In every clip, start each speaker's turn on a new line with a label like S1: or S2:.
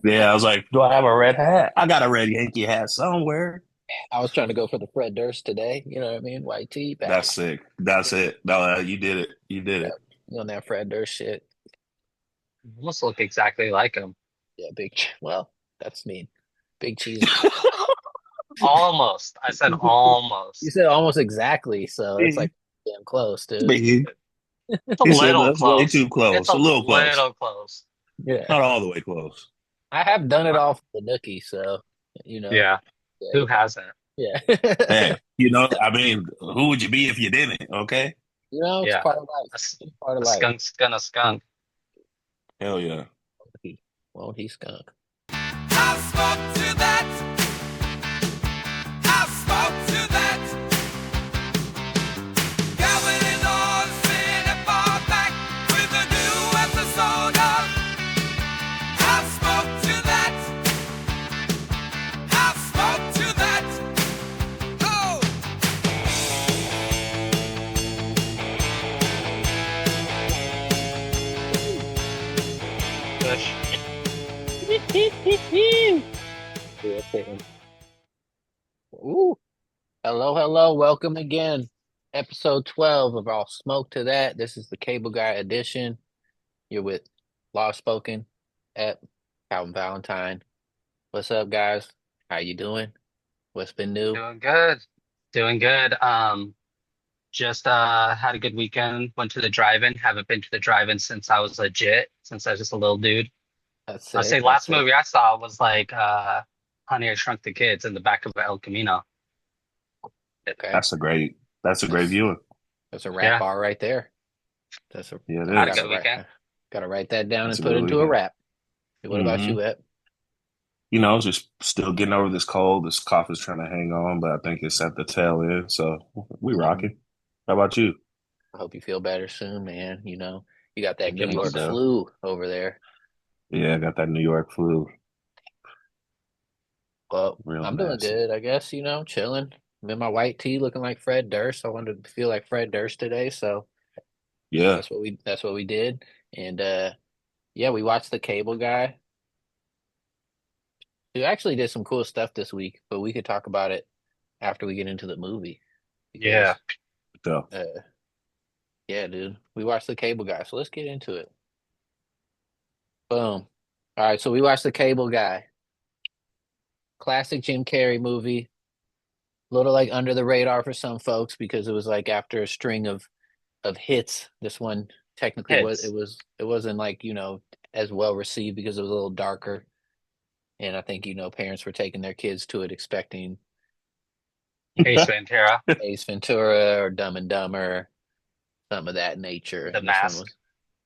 S1: Yeah, I was like, do I have a red hat? I got a red Yankee hat somewhere.
S2: I was trying to go for the Fred Durst today. You know what I mean? White tee,
S1: That's
S2: back.
S1: sick. That's it. No, you did it. You did
S2: Yeah,
S1: it.
S2: you on that Fred Durst shit.
S3: Almost look exactly like him.
S2: Yeah, well, that's mean. Big cheesy.
S3: Almost. I said
S2: You
S3: almost.
S2: said almost exactly, so it's like damn close, dude.
S1: He,
S3: It's a
S1: he said
S3: little
S1: that's way too
S3: close. It's
S1: close.
S3: a
S1: A little close.
S3: little close.
S2: Yeah.
S1: Not all the way close.
S2: I have done it
S3: Uh,
S2: all for the nookie, so you know.
S3: Yeah.
S2: Yeah,
S3: Who hasn't?
S2: yeah.
S1: Hey, I mean, who would you be if you didn't? Okay.
S2: You know, it's
S3: Yeah.
S2: part of life.
S3: A, s-
S2: It's part of
S3: a
S2: life.
S3: skunk's gonna skunk.
S1: Hell yeah.
S2: He won't he skunk.
S4: I spoke to that. I spoke to that. Gathered in all the city far back with a new episode of. I spoke to that. I spoke to that. Oh.
S3: Push.
S2: Yeah, Peyton. Ooh. Hello, hello. Welcome again. Episode 12 of All Smoke to That. This is the Cable Guy edition. You're with Law Spoken at Calvin Valentine. What's up, guys? How you doing? What's been new?
S3: Doing good. Doing good. Just had a good weekend. Went to the drive-in. Haven't been to the drive-in since I was legit, since I was just a little dude.
S2: That's
S3: I'd say
S2: sick. That's
S3: last
S2: sick.
S3: movie I saw was like Honey, I Shrunk the Kids in the back of El Camino.
S2: Okay.
S1: That's a great
S2: That's
S1: viewing.
S2: that's a rap
S3: Yeah,
S2: got right there. That's a
S1: Yeah,
S3: I had
S1: it
S3: a
S1: is.
S3: good weekend.
S2: gotta write that down
S1: That's
S2: and
S1: a
S2: put
S1: good
S2: it into a
S1: weekend.
S2: rap. What about
S1: Hmm
S2: you, Ep?
S1: just still getting over this cold. This cough is trying to hang on, but I think it's at the tail end. So we
S2: Hmm.
S1: rocking. How about you?
S2: I hope you feel better soon, man. You know, you got that New
S3: Getting
S1: No
S2: York
S1: doubt.
S2: flu over there.
S1: Yeah, I got that New York flu.
S2: Well,
S1: Real
S2: I'm doing
S1: nasty.
S3: s-
S2: good, I guess, chilling. I'm in my white tee looking like Fred Durst. I wanted to feel like Fred Durst today, so
S1: Yeah.
S2: that's what we did. And yeah, we watched The Cable Guy. We actually did some cool stuff this week, but we could talk about it after we get into the movie
S3: yeah.
S2: because
S1: So
S2: uh yeah, dude, we watched The Cable Guy, so let's get into it. Boom. All right, so we watched The Cable Guy. Classic Jim Carrey movie. A little like under the radar for some folks because it was like after a string of hits. This one technically was it
S3: Hits.
S2: was it wasn't like, as well received because it was a little darker. And I think, parents were taking their kids to it expecting
S3: Ace Ventura.
S2: Ace Ventura or Dumb and Dumber, some of that nature.
S3: The
S2: And this one
S3: Mask.
S2: was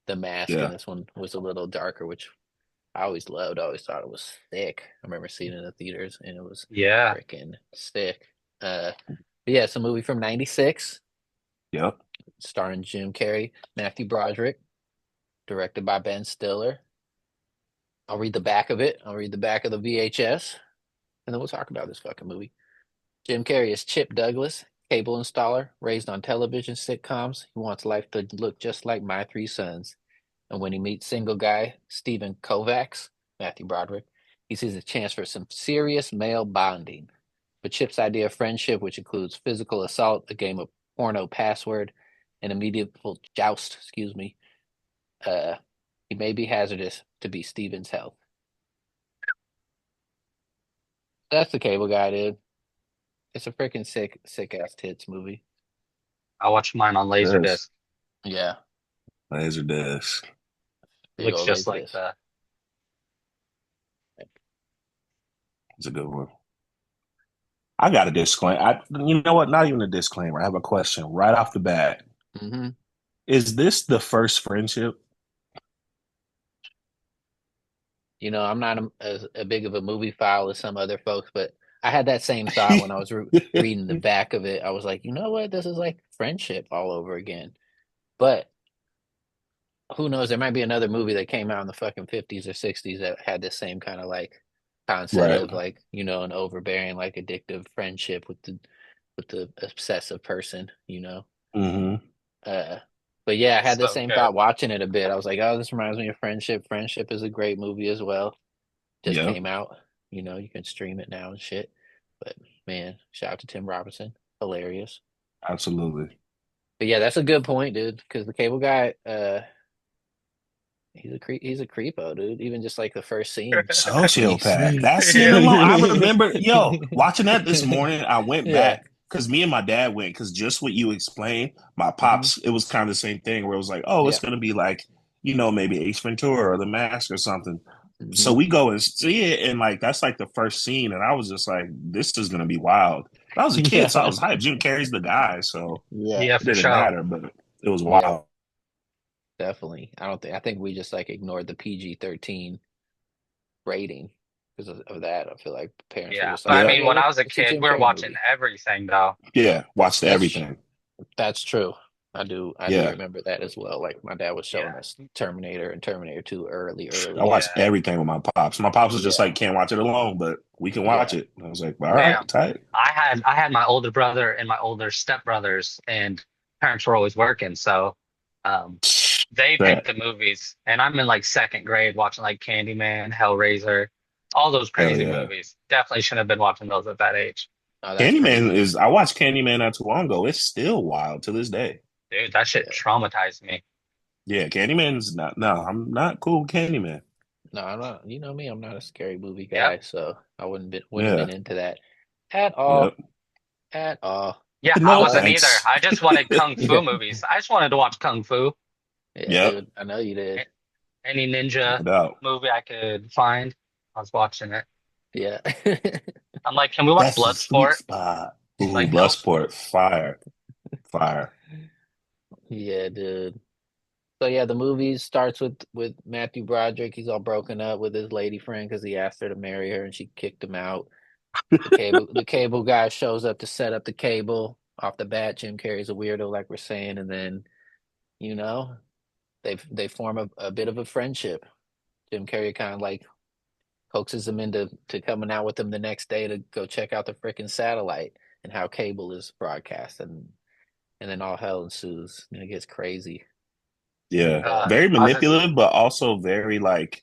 S2: The Mask, and
S1: yeah.
S2: this one was a little darker, which I always loved. I always thought it was sick. I remember seeing it in the theaters and it was
S3: Yeah.
S2: freaking sick. But yeah, it's a movie from '96
S1: Yep.
S2: starring Jim Carrey, Matthew Broderick, directed by Ben Stiller. I'll read the back of it. I'll read the back of the VHS, and then we'll talk about this fucking movie. Jim Carrey is Chip Douglas, cable installer, raised on television sitcoms. He wants life to look just like My Three Sons. And when he meets single guy Stephen Kovacs, Matthew Broderick, he sees a chance for some serious male bonding. But Chip's idea of friendship, which includes physical assault, a game of porno password, and a medieval joust, excuse me, uh, he may be hazardous to be Stephen's health. That's the cable guy, dude. It's a freaking sick ass tits movie.
S3: I watched mine on
S1: Yes.
S3: Laserdisc.
S2: Yeah,
S1: Laserdisc.
S2: big
S3: Looks
S2: old
S3: just
S2: laser
S3: like
S2: disc.
S3: the
S1: It's a good one. I got a disclaimer. You know what? Not even a disclaimer. I have a question right off the bat.
S2: Hmm.
S1: Is this the first friendship?
S2: I'm not as a big of a movie file as some other folks, but I had that same thought when I was reading the back of it. I was like, you know what? This is like friendship all over again. But who knows? There might be another movie that came out in the fucking 50s or 60s that had the same kind of like concept
S1: Right.
S2: of like, an overbearing, like addictive friendship with the obsessive person.
S1: hmm
S2: Uh, but yeah, I had the
S3: so
S2: same
S3: good.
S2: thought watching it a bit. I was like, oh, this reminds me of Friendship. Friendship is a great movie as well. Just
S1: Yep.
S2: came out. You can stream it now and shit. But man, shout out to Tim Robinson. Hilarious.
S1: Absolutely.
S2: But yeah, that's a good point, dude. Because the cable guy, he's a creepo, dude. Even just like the first scene when he's
S1: Sociopath. That scene
S3: Yeah.
S1: alone, I remember, yo, watching that this morning, I went
S2: yeah.
S1: back because me and my dad went, because just what you explained, my
S2: Hmm.
S1: pops, it was kind of the same thing where it was like, oh, it's
S2: Yeah.
S1: going to be like, maybe Ace Ventura or The Mask or something. So
S2: Hmm.
S1: we go and see it, and like, that's like the first scene. And I was just like, this is going to be wild. But I was a kid, so I
S2: Yeah.
S1: was hyped. Jim Carrey's the guy, so
S2: Yeah.
S3: Yeah,
S1: it
S3: for
S1: didn't
S3: sure.
S1: matter, but it was
S2: Yeah.
S1: wild.
S2: Definitely. I think we just like ignored the PG-13 rating because of that. I feel like parents were
S3: Yeah.
S2: just
S3: But
S2: like,
S3: I
S1: Yeah.
S2: oh
S3: mean,
S2: yeah,
S3: when I was a
S2: it's a
S3: kid,
S2: Jim
S3: we were
S2: Carrey
S3: watching
S2: movie.
S3: everything though.
S1: Yeah.
S2: That's
S1: Watched
S2: that's
S1: everything.
S2: that's true. I do
S1: Yeah.
S2: remember that as well. Like my dad was showing
S3: Yeah.
S2: us Terminator and Terminator 2
S1: I
S2: early.
S1: watched
S3: Yeah.
S1: everything with my pops. My pops was just
S2: Yeah,
S1: like, can't watch it alone, but we can watch
S2: yeah.
S1: it. I was like, all right,
S3: Yeah.
S1: tight.
S3: I had my older brother and my older stepbrothers, and parents were always working, so um, they picked
S1: That
S3: the movies, and I'm in like second grade watching like Candyman, Hellraiser, all those
S1: hell
S3: crazy
S1: yeah.
S3: movies. Definitely shouldn't have been watching those at that age,
S2: Oh, that's
S1: Candyman
S2: crazy.
S1: is I watched Candyman not too long ago. It's still wild to this day.
S3: dude. That shit
S2: Yeah.
S3: traumatized me.
S1: Yeah, Candyman's not no, I'm not cool with Candyman.
S2: No, I'm not. You know me, I'm not a scary movie
S3: Yep.
S2: guy, so I wouldn't have
S1: Yeah.
S2: been into that at
S1: Yep.
S2: all. At all.
S3: Yeah, I
S1: No
S2: But
S3: wasn't either.
S1: thanks.
S3: I just wanted kung fu
S2: yeah,
S3: movies. I just wanted to watch kung fu.
S2: yeah,
S1: Yep.
S2: dude. I know you did.
S3: Any
S1: No
S3: ninja
S1: doubt.
S3: movie I could find, I was watching it.
S2: Yeah.
S3: I'm like, can we watch
S1: That's the sweet
S3: Bloodsport?
S1: spot.
S3: She's
S1: Ooh,
S3: like, nope.
S1: Bloodsport. Fire. Fire.
S2: Yeah, dude. So yeah, the movie starts with Matthew Broderick. He's all broken up with his lady friend because he asked her to marry her and she kicked him out. The cable guy shows up to set up the cable. Off the bat, Jim Carrey's a weirdo, like we're saying, and then you know they form a bit of a friendship. Jim Carrey kind of like coaxes him into coming out with him the next day to go check out the freaking satellite and how cable is broadcast, and then all hell ensues. And it gets crazy.
S1: Yeah.
S3: Uh,
S1: Very
S3: I was just,
S1: manipulative, but also very like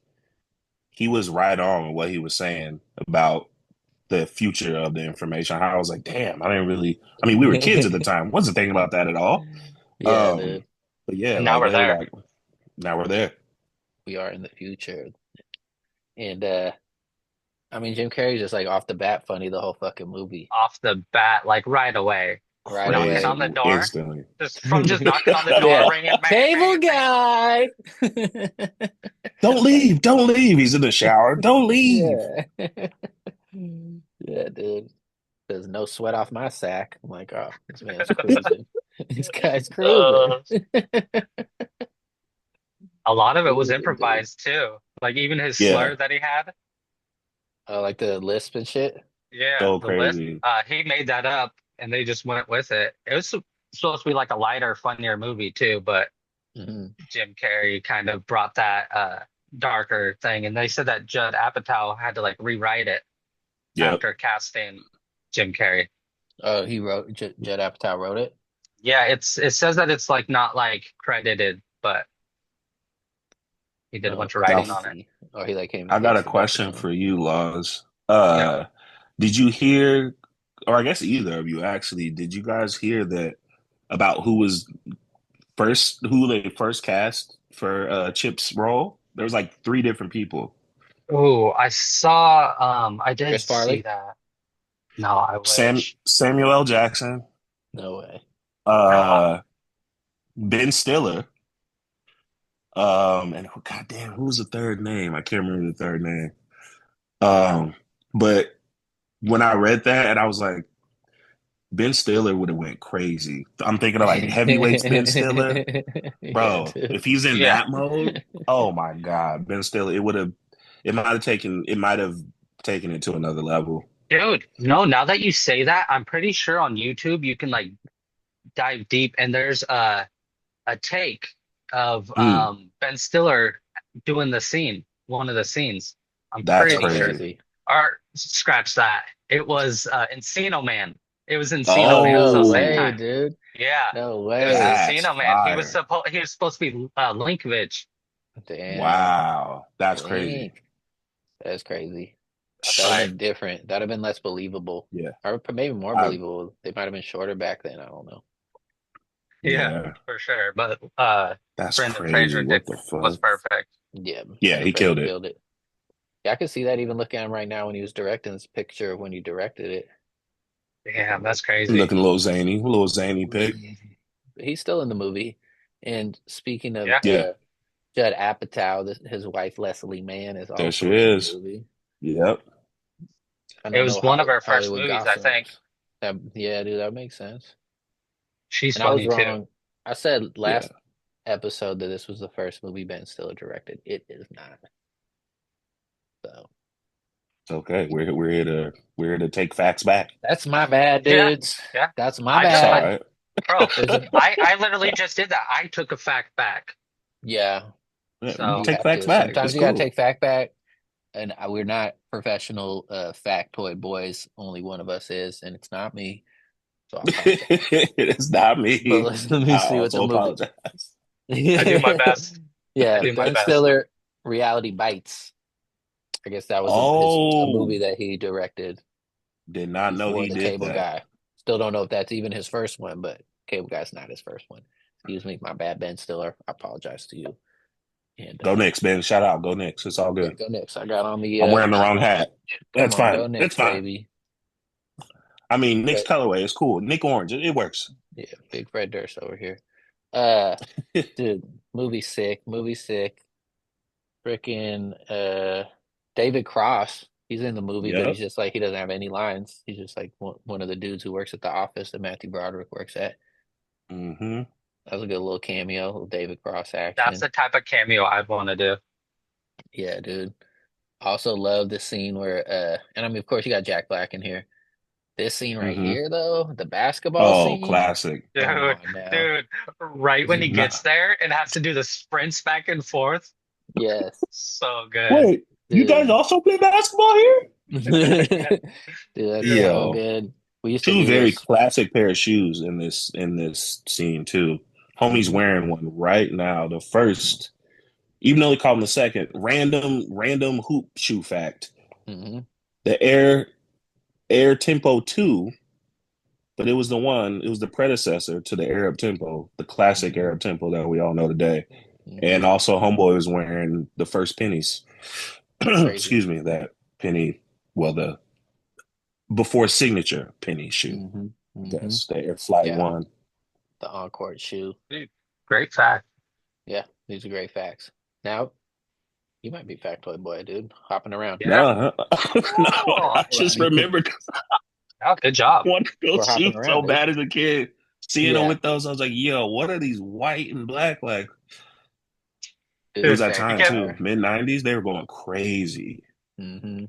S1: he was right on with what he was saying about the future of the information. How I was like, damn, I didn't really. I mean, we were kids at the time. Wasn't thinking about that at all.
S2: Yeah,
S1: Um,
S2: dude.
S1: but yeah,
S3: and now
S1: like
S3: we're
S1: very
S3: there.
S1: like now we're there.
S2: We are in the future. And I mean Jim Carrey's just like off the bat funny the whole fucking movie.
S3: Off the bat, like right away.
S2: Right
S3: Knocking
S1: Crazy
S2: away.
S3: on the door.
S1: instantly.
S3: Just knocking on the door,
S2: Yeah.
S3: ringing, bang,
S2: Cable
S3: bang, bang.
S2: guy.
S1: Don't leave, don't leave. He's in the shower. Don't leave.
S2: Yeah. Yeah, dude. There's no sweat off my sack. I'm like, oh, this man's cruising. This guy's cruising.
S3: Uh, a lot of it was
S2: Cruising, dude.
S3: improvised too. Like even his
S1: Yeah,
S3: slur that he had.
S2: Oh, like the lisp and shit.
S3: Yeah,
S1: so
S3: the list.
S1: crazy.
S3: He made that up, and they just went with it. It was supposed to be like a lighter, funnier movie too, but
S2: Hmm.
S3: Jim Carrey kind of brought that darker thing, and they said that Judd Apatow had to like rewrite it
S1: Yep.
S3: after casting Jim Carrey.
S2: Oh, he wrote Judd Apatow wrote it.
S3: Yeah, it says that it's like not like credited, but he did a
S2: Oh,
S3: bunch of writing on it.
S2: crazy. Oh, he like came
S1: I got
S2: takes
S1: a
S2: the best
S1: question
S2: from him.
S1: for you, Laws.
S3: Yeah.
S1: Did you hear, or I guess either of you actually, did you guys hear that about who they first cast for Chip's role? There was like three different people.
S3: Oh, I saw. I did
S2: Chris
S3: see
S2: Farley?
S3: that. No, I wish.
S1: Samuel L. Jackson,
S2: No way.
S3: No,
S1: uh, Ben Stiller, and goddamn, who was the third name? I can't remember the third name. But when I read that, and I was like, Ben Stiller would have went crazy. I'm thinking of like heavyweights Ben Stiller.
S2: Yeah,
S1: Bro,
S2: dude.
S1: if he's in
S3: yeah,
S1: that mode, oh my God, Ben Stiller, it might have taken it to another level.
S3: dude. No, now that you say that, I'm pretty sure on YouTube you can like dive deep, and there's a take of
S1: Mm,
S3: Ben Stiller doing the scene, one of the scenes. I'm
S1: that's
S2: That's
S3: pretty sure.
S1: crazy.
S2: crazy.
S3: Or scratch that. It was Encino Man. It was Encino
S2: Oh,
S3: Man. So
S2: no
S3: same
S2: way,
S1: Oh,
S3: time.
S2: dude.
S3: Yeah,
S2: No
S3: it was
S2: way.
S1: that's
S3: Encino Man.
S1: fire.
S3: He was supposed to be Linkovich.
S2: Damn.
S1: Wow, that's crazy.
S2: Link. That's crazy.
S3: That's
S2: That'd have
S3: right.
S2: been different. That'd have been less believable.
S1: Yeah.
S2: Or maybe more
S1: I,
S2: believable. They might have been shorter back then. I don't know.
S3: Yeah,
S1: yeah.
S3: for sure. But
S1: That's
S3: Brendan
S1: crazy.
S3: Fraser
S1: What the
S3: was
S1: fuck?
S3: perfect.
S2: Yeah,
S1: Yeah,
S2: Brendan
S1: he
S2: Fraser
S1: killed it.
S2: killed it. Yeah, I could see that even looking at him right now when he was directing this picture of when he directed it.
S3: Damn, that's crazy.
S1: Looking a little zany pick.
S2: He's still in the movie. And speaking of
S3: Yeah.
S1: Yeah,
S2: Judd Apatow, his wife Leslie Mann is
S1: there she
S2: also in the
S1: is.
S2: movie.
S1: Yep.
S2: And
S3: It
S2: I
S3: was
S2: know
S3: one of her first
S2: Hollywood
S3: movies, I think.
S2: gossips. Yeah, dude, that makes sense.
S3: She's
S2: And I was
S3: funny too.
S2: wrong. I said
S1: Yeah.
S2: last episode that this was the first movie Ben Stiller directed. It is not. So
S1: It's okay. We're here to take facts back.
S2: that's my bad,
S3: Yeah,
S2: dudes.
S3: yeah.
S2: That's my
S3: I just
S1: It's all
S3: went,
S2: bad.
S1: right.
S3: bro.
S2: There's a
S3: I literally just did that. I took a fact back.
S2: yeah.
S1: Yeah,
S3: So
S2: You
S1: take
S2: have
S1: facts
S2: to.
S1: back.
S2: Sometimes
S1: It's
S2: you gotta
S1: cool.
S2: take fact back. And we're not professional factoid boys. Only one of us is, and it's not me. So I apologize.
S1: It's not
S2: But
S1: me.
S2: let me
S1: I
S2: see what the
S1: also
S2: movie.
S1: apologize.
S3: I do my best.
S2: Yeah,
S3: I do my
S2: Ben
S3: best.
S2: Stiller, Reality Bites. I guess that was a movie
S1: Oh,
S2: that he directed
S1: did not know
S2: before
S1: he
S2: The
S1: did
S2: Cable
S1: that.
S2: Guy. Still don't know if that's even his first one, but Cable Guy's not his first one. Excuse me, my bad, Ben Stiller. I apologize to you. And
S1: Go Knicks, Ben. Shout out. Go Knicks. It's all
S2: yeah,
S1: good.
S2: go Knicks. I got on the
S1: I'm wearing the wrong hat.
S2: come
S1: That's
S2: on, go
S1: fine. It's
S2: Knicks,
S1: fine.
S2: baby.
S1: I mean, Nick's
S2: But
S1: colorway is cool. Nick Orange. It works.
S2: yeah, big Fred Durst over here. Dude, movie sick, Freaking David Cross, he's in the movie, but he's
S1: Yep.
S2: just like he doesn't have any lines. He's just like one of the dudes who works at the office that Matthew Broderick works at.
S1: Mm-hmm.
S2: That was a good little cameo, little David Cross
S3: That's
S2: action.
S3: the type of cameo I'd want to do.
S2: Yeah, dude. Also love the scene where and I mean of course you got Jack Black in here. This scene right
S1: Mm-hmm.
S2: here though, the basketball
S1: Oh,
S2: scene.
S1: classic.
S3: Dude,
S2: Come on now.
S3: dude, right when he
S1: Nah.
S3: gets there and has to do the sprints back and forth.
S2: Yes.
S3: So good.
S1: Wait, you
S2: Dude.
S1: guys also play basketball here?
S2: Dude, that's
S3: Yeah.
S2: so good. We used to
S1: Two
S2: do
S1: very
S2: this.
S1: classic pair of shoes in this scene too. Homie's
S2: Mhm.
S1: wearing one right now. The first, even though they call him the second, random hoop shoe fact.
S2: hmm
S1: The Air Tempo 2, but it was the predecessor to the Air Up Tempo, the classic Air Up Tempo that we all know today. And also Homeboy was wearing the first pennies. Excuse me, that penny, well, the before signature penny shoe. That's the Air Flight
S2: Yeah.
S1: 1.
S2: The on-court shoe.
S3: Great fact.
S2: Yeah, these are great facts. Now, you might be factoid boy, dude. Hopping around.
S3: Yeah.
S1: No,
S3: Oh,
S1: I just remembered
S3: Oh, good job.
S1: I wanted
S2: We're
S1: those
S2: hopping
S1: shoes
S2: around,
S1: so
S2: dude.
S1: bad as a kid. Seeing them
S2: Yeah.
S1: with those, I was like, yo, what are these white and black? Like,
S2: Dude,
S1: it was
S3: Dude,
S1: that time
S3: you
S1: too. Mid-90s, they were going crazy.
S2: Mm-hmm.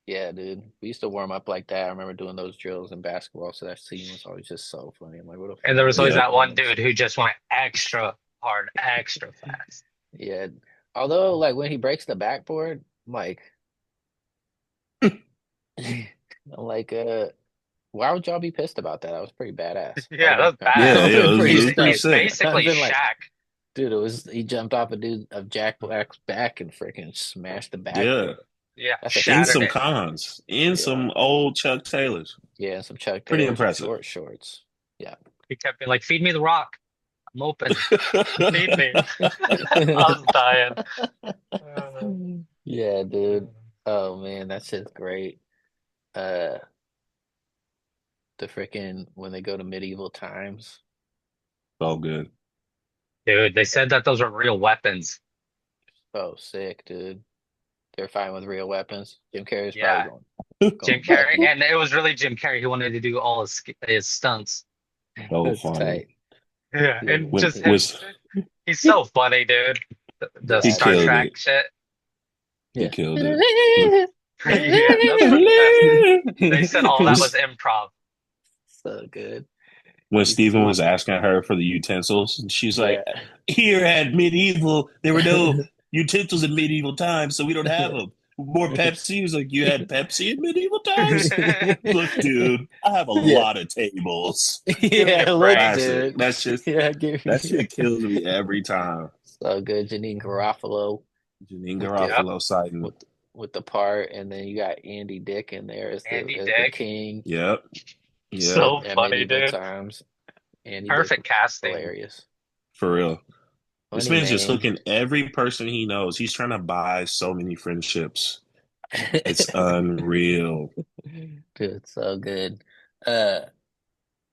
S2: Yeah, dude. We used to warm up like that. I remember doing those drills in basketball, so that scene was always just so funny. I'm like, what the fuck
S3: And there was
S2: are
S3: always
S2: these
S3: that one
S2: guys?
S3: dude who just went extra hard, extra fast.
S2: Yeah. Although, like, when he breaks the backboard, I'm like, why would y'all be pissed about that? That was pretty badass.
S3: Yeah, that was bad.
S1: Yeah,
S2: That was pretty
S1: it was pretty
S2: sick.
S1: sick.
S3: Basically
S2: I've been like,
S3: Shaq.
S2: dude, he jumped off of Jack Black's back and freaking smashed the
S1: Yeah.
S2: backboard.
S3: Yeah,
S2: That's a
S1: In
S3: shattered
S1: some
S3: it.
S1: cons, in
S2: Yeah.
S1: some old Chuck Taylors.
S2: Yeah, and some Chuck
S1: Pretty
S2: Taylors and
S1: impressive.
S2: short shorts.
S3: He kept being like, "Feed me the rock. I'm open. Feed me." I was dying.
S2: Yeah, dude. Oh man, that shit's great. The freaking when they go to medieval times.
S1: So good.
S3: Dude, they said that those were real weapons.
S2: So sick, dude. They're fighting with real weapons. Jim Carrey's
S3: Yeah.
S2: probably going.
S3: Jim Carrey, and it was really Jim Carrey who wanted to do all his stunts.
S1: So
S2: That's
S1: funny.
S2: tight.
S3: Yeah,
S2: Yeah,
S3: and
S1: When-
S3: just him,
S1: was-
S3: he's so funny, dude. The
S2: He
S3: Star
S1: killed
S3: Trek
S1: it.
S3: shit.
S1: He
S2: Yeah.
S1: killed it.
S3: Yeah, that's the best. They said all that was improv.
S2: So good.
S1: When Stephen was asking her for the utensils, and she's like, "Here at medieval, there were no utensils in medieval times, so we don't have them. More Pepsi." He was like, "You had Pepsi in medieval times?" Look, dude, I have a
S2: Yeah.
S1: lot of tables.
S2: Yeah, look,
S1: Classic.
S2: dude.
S1: That's just
S2: give
S1: that
S2: me
S1: shit kills me every time.
S2: so good. Janine Garofalo
S1: Janine
S2: With
S1: Garofalo sighting.
S2: with with the part, and then you got Andy Dick in there as
S3: Andy
S2: the
S3: Dick,
S2: king
S1: Yep. Yep.
S3: so
S2: at
S3: funny,
S2: medieval
S3: dude.
S2: times. Andy Dick
S3: Perfect
S2: was
S3: casting.
S2: hilarious.
S1: For real. This
S2: Funny
S1: man's just
S2: name.
S1: hooking every person he knows. He's trying to buy so many friendships. It's unreal.
S2: Dude, it's so good. Uh,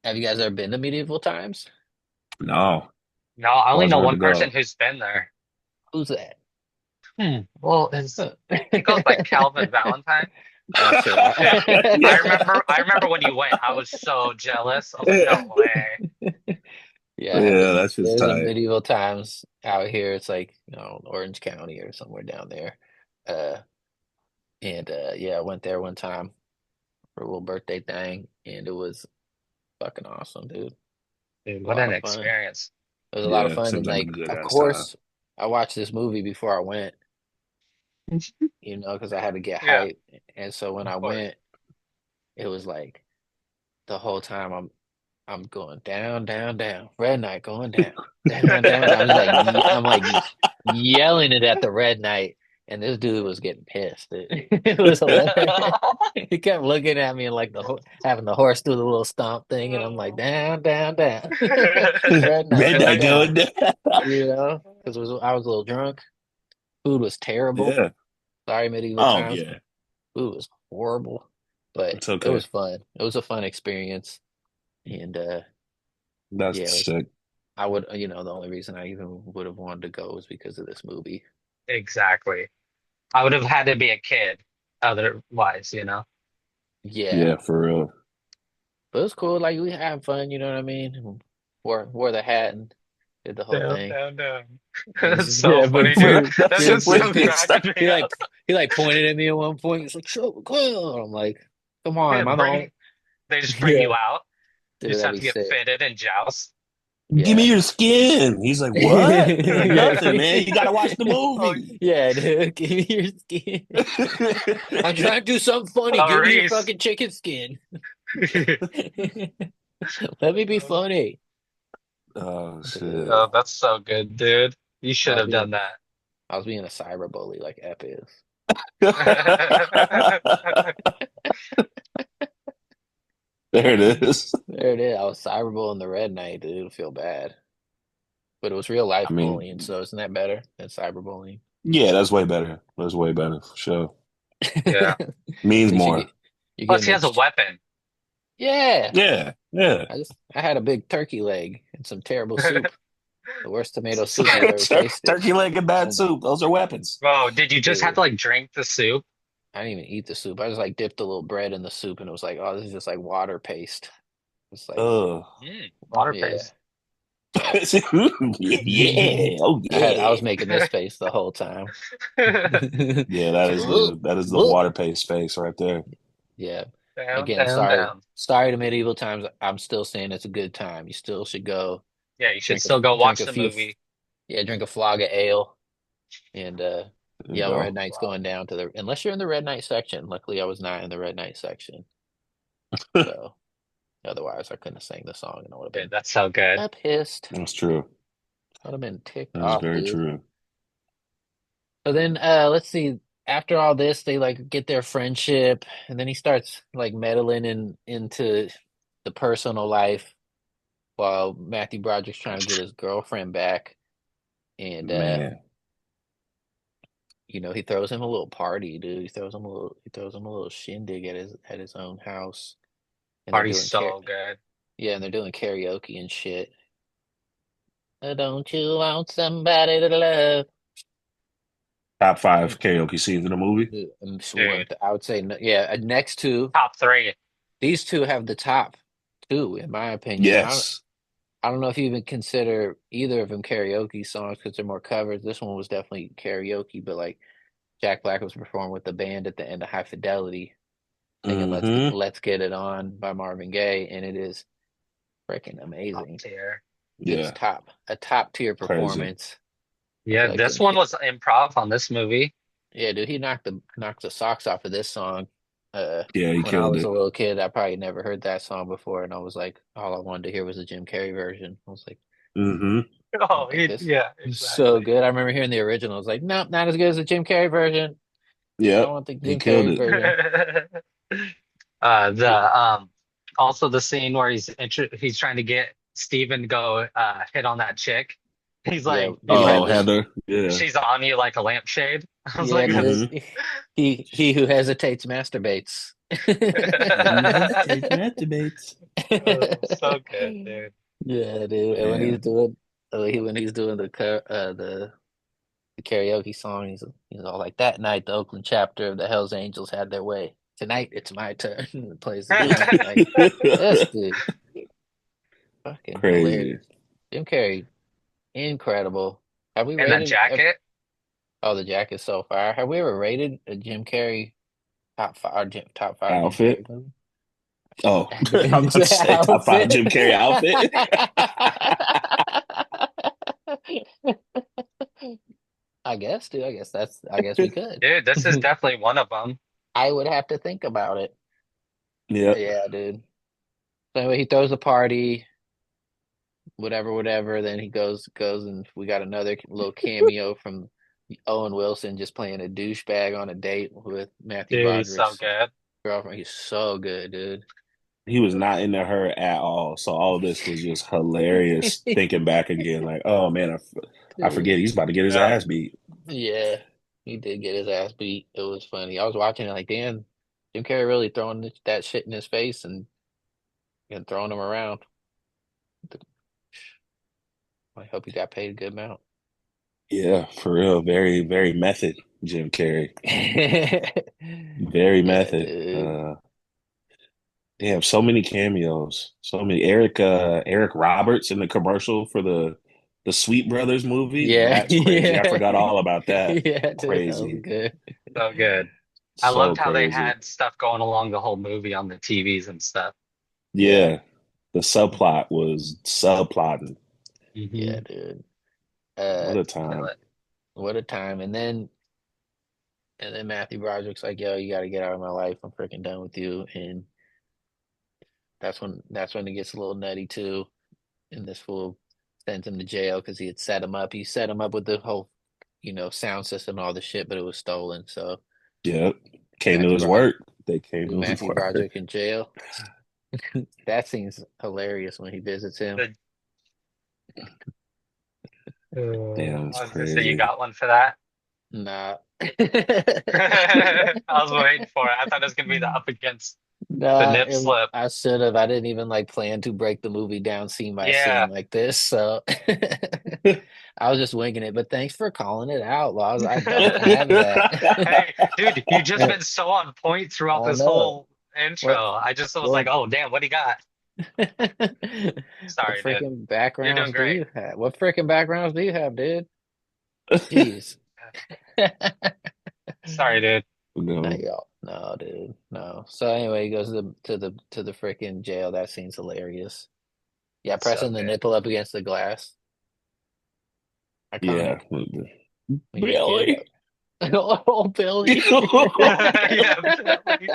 S2: have you guys ever been to medieval times?
S1: No.
S3: No, I only
S1: Always
S3: know
S1: wanted
S3: one
S1: to
S3: person
S1: go.
S3: who's been there.
S2: Who's that?
S3: Well, he goes by Calvin Valentine.
S2: Oh shit!
S3: I
S1: Yeah.
S3: remember when you went, I was so jealous. I was like, no way.
S2: Yeah,
S1: Yeah, that's just
S2: there's a
S1: tight.
S2: medieval times out here. It's like, Orange County or somewhere down there. Uh, and yeah, I went there one time for a little birthday thing, and it was fucking awesome, dude.
S3: Dude,
S2: A
S3: what
S2: lot
S3: an
S2: of fun.
S3: experience.
S2: It was a lot of
S1: Yeah,
S2: fun,
S1: seems
S2: and
S1: like a
S2: like,
S1: good
S2: of
S1: ass time.
S2: course, I watched this movie before I went, because I had to get
S3: Yeah,
S2: hype. And so when
S3: of
S2: I
S3: course.
S2: went, it was like the whole time I'm going down, down, down. Red Knight going down, down, down, down. I'm like yelling it at the Red Knight, and this dude was getting pissed. It was hilarious. He kept looking at me and like having the horse do the little stomp thing, and I'm like down, down, down. Red Knight
S1: Red
S2: going
S1: Knight
S2: down,
S1: going down.
S2: because I was a little drunk. Food was terrible.
S1: Yeah.
S2: Sorry, medieval
S1: Oh
S2: times.
S1: yeah.
S2: Food was horrible, but
S1: It's
S2: it
S1: okay.
S2: was fun. It was a fun experience, and yeah,
S1: That's sick.
S2: I would, the only reason I even would have wanted to go was because of this movie.
S3: Exactly. I would have had to be a kid otherwise, you know?
S2: Yeah,
S1: Yeah, for real.
S2: but it was cool. Like we had fun, you know what I mean? Wore the hat and did the whole
S3: Down,
S2: thing.
S3: down, down. That's so
S2: Yeah,
S3: funny,
S2: but
S3: dude.
S1: That
S3: That
S1: shit
S3: just
S2: dude,
S3: so
S1: wicked.
S3: cracks me up.
S2: he like pointed at me at one point. He's like, "Show, go!" I'm like, "Come on,
S3: Yeah,
S2: am I the only?"
S3: they just bring
S2: Yeah,
S3: you out. You
S2: dude,
S3: just
S2: that'd
S3: have
S2: be
S3: to get
S2: sick.
S3: fitted and joust.
S1: Give me
S2: Yeah.
S1: your skin. He's like, what?
S2: Yeah.
S1: Nothing, man. You gotta watch the
S3: Oh,
S1: movie.
S2: Yeah, dude, give me your skin. I'm trying to do something funny.
S3: oh
S2: Give me your
S3: Reese.
S2: fucking chicken skin. Let me be funny.
S1: Oh
S2: Dude,
S1: shit.
S3: Oh, that's so good, dude. You
S2: I
S3: should
S2: was
S3: have
S2: being
S3: done that.
S2: I was being a cyberbully like Ep is.
S1: There it is.
S2: There it is. I was cyberbullying the Red Knight, dude. I feel bad. But it was real life
S1: I mean,
S2: bullying, so isn't that better than cyberbullying?
S1: yeah, that's way better. That's way better for sure.
S3: Yeah.
S2: At
S1: Means
S2: least
S1: more.
S2: you're
S3: Plus,
S2: getting
S3: he has a weapon.
S2: yeah.
S1: Yeah, yeah.
S2: I had a big turkey leg and some terrible soup. The worst tomato soup you've ever tasted.
S1: Turkey leg and bad
S2: Oh my
S1: soup. Those are weapons.
S3: Bro, did you just have to
S2: dude.
S3: like drink the soup?
S2: I didn't even eat the soup. I just like dipped a little bread in the soup and it was like, oh, this is just like water paste. It's like,
S1: Ugh.
S3: Water
S2: yeah.
S3: paste.
S2: So
S1: Yeah. Oh
S2: I was
S1: yeah.
S2: making this face the whole time.
S1: Yeah,
S2: It's like, "Ugh,
S1: that is the
S2: ugh."
S1: water paste face right there.
S2: Yeah.
S3: Down,
S2: Again,
S3: down,
S2: sorry.
S3: down.
S2: Sorry to medieval times. I'm still saying it's a good time. You still should go
S3: Yeah, you should
S2: drink a
S3: still go
S2: drink
S3: watch
S2: a
S3: the
S2: few
S3: movie.
S2: yeah, drink a flog of ale and
S1: There you
S2: yell Red
S1: go.
S2: Knight's
S3: Wow.
S2: going down to the unless you're in the Red Knight section. Luckily I was not in the Red Knight section. So otherwise I couldn't have sang the song and I would have
S3: Dude,
S2: been
S3: that's so good.
S2: pissed.
S1: That's true.
S2: I would have been ticked
S1: That's
S2: off,
S1: very
S2: dude.
S1: true.
S2: So then let's see. After all this, they like get their friendship, and then he starts like meddling into the personal life while Matthew Broderick's trying to get his girlfriend back. And
S1: Man.
S2: he throws him a little party, dude. He throws him a little shindig at his own house. And they're
S3: Party's
S2: doing
S3: so good.
S2: yeah, and they're doing karaoke and shit. Don't you want somebody to love?
S1: Top
S2: Hmm.
S1: five karaoke scenes in the movie.
S2: Dude,
S3: Dude,
S2: I would say yeah. Next two,
S3: top three.
S2: these two have the top two, in my opinion.
S1: Yes.
S2: I don't know if you even consider either of them karaoke songs because they're more covers. This one was definitely karaoke, but like Jack Black was performing with the band at the end of High Fidelity, singing
S1: Mm-hmm.
S2: Let's Get It On" by Marvin Gaye, and it is freaking
S3: Top
S2: amazing.
S3: tier.
S2: It's
S1: Yeah.
S2: a top tier
S1: Crazy.
S2: performance. I
S3: Yeah,
S2: feel like
S3: this one was improv on this movie.
S2: yeah, dude, he knocked the socks off of this song.
S1: Yeah, he
S2: When I
S1: killed
S2: was
S1: it.
S2: a little kid, I probably never heard that song before, and I was like, all I wanted to hear was the Jim Carrey version. I was like,
S1: Mm-hmm.
S2: I'm like this
S3: Yeah,
S2: is so
S3: exactly.
S2: good. I remember hearing the original. I was like, nope, not as good as the Jim Carrey version. I
S1: Yep,
S2: want the
S1: he
S2: Jim
S1: killed
S2: Carrey
S1: it.
S2: version.
S3: The also the scene where he's trying to get Steven to go hit on that chick. He's
S2: Yeah,
S3: like,
S2: yeah,
S1: Oh,
S2: dude.
S1: Heather. Yeah.
S3: she's on you like a lampshade. I was
S2: Yeah,
S3: like,
S2: dude.
S3: that's
S1: Mm-hmm.
S2: He who hesitates masturbates.
S1: He hesitates, masturbates.
S3: so good, dude.
S2: Yeah, dude. And when he's
S1: Man.
S2: doing when he's doing the karaoke song, he's all like, that night the Oakland chapter of the Hells Angels had their way. Tonight it's my turn. And plays the guitar. Like, this dude, fucking
S1: Crazy.
S2: hilarious. Jim Carrey, incredible. Have we
S3: And that
S2: rated?
S3: jacket,
S2: Oh, the jacket's so fire. Have we ever rated a Jim Carrey top five Jim
S1: Outfit.
S2: Carrey movie?
S1: Oh, I'm about to
S2: The
S1: say top five
S2: outfit.
S1: Jim Carrey outfit.
S2: I guess, dude. I guess we could.
S3: dude. This is definitely one of them.
S2: I would have to think about it.
S1: Yep.
S2: Yeah, dude. So anyway, he throws a party, whatever. Then he goes, and we got another little cameo from Owen Wilson just playing a douchebag on a date with Matthew
S3: Dude, he's so
S2: Broderick's
S3: good.
S2: girlfriend. He's so good, dude.
S1: He was not into her at all. So all this was just hilarious thinking back again. Like, oh man, I
S2: Dude,
S1: forget he's about to get his
S3: Yeah.
S1: ass beat.
S2: yeah, he did get his ass beat. It was funny. I was watching it like, damn, Jim Carrey really throwing that shit in his face and throwing him around. I hope he got paid a good amount.
S1: Yeah, for real. Very, very method, Jim Carrey. Very
S2: Yeah,
S1: method.
S2: dude.
S1: Damn, so many cameos. So many. Eric Roberts in the commercial for the Sweet Brothers movie.
S2: Yeah,
S1: That's crazy. I
S2: yeah,
S1: forgot all about that.
S2: yeah, dude. That was
S1: Crazy.
S2: good.
S3: So good. I
S1: So
S3: loved how they
S1: crazy.
S3: had stuff going along the whole movie on the TVs and stuff.
S2: Yeah,
S1: Yeah. The subplot was subplotting.
S2: yeah,
S3: Hmm.
S2: dude.
S1: What
S2: Uh,
S1: a
S3: Kill
S1: time.
S3: it.
S2: what a time. And then Matthew Broderick's like, "Yo, you got to get out of my life. I'm freaking done with you." And that's when it gets a little nutty too. And this fool sends him to jail because he had set him up. He set him up with the whole, sound system and all the shit, but it was stolen. So
S1: Yep. Came to
S2: Matthew
S1: his
S2: Broderick,
S1: work. They came to his
S2: Matthew
S1: work.
S2: Broderick in jail. That seems hilarious when he visits him.
S3: The,
S1: Damn, it's
S3: I was gonna say you
S1: crazy.
S3: got one for that.
S2: Nah.
S3: I was waiting for it. I thought it was gonna be the up against the
S2: Nah,
S3: nip slip.
S2: I should have. I didn't even plan to break the movie down scene by scene
S3: Yeah.
S2: like this. So I was just winging it. But thanks for calling it out, Laws. I don't have that.
S3: Hey, dude, you've just been so on point throughout
S2: Oh
S3: this
S2: no.
S3: whole intro.
S2: What
S3: I just was like,
S2: what
S3: oh damn, what do you got?
S2: what
S3: Sorry, dude.
S2: freaking
S3: You're doing
S2: backgrounds do
S3: great.
S2: you have? What freaking backgrounds do you have, dude? Jeez.
S3: Sorry, dude.
S2: No,
S1: No.
S2: y'all. No, dude. No. So anyway, he goes to the freaking jail. That scene's hilarious. Yeah,
S3: So
S2: pressing the
S3: good.
S2: nipple up against the glass.
S1: Yeah.
S2: Iconic. When you're a kid.
S1: Really?
S2: Oh, Billy.
S3: Yeah, definitely.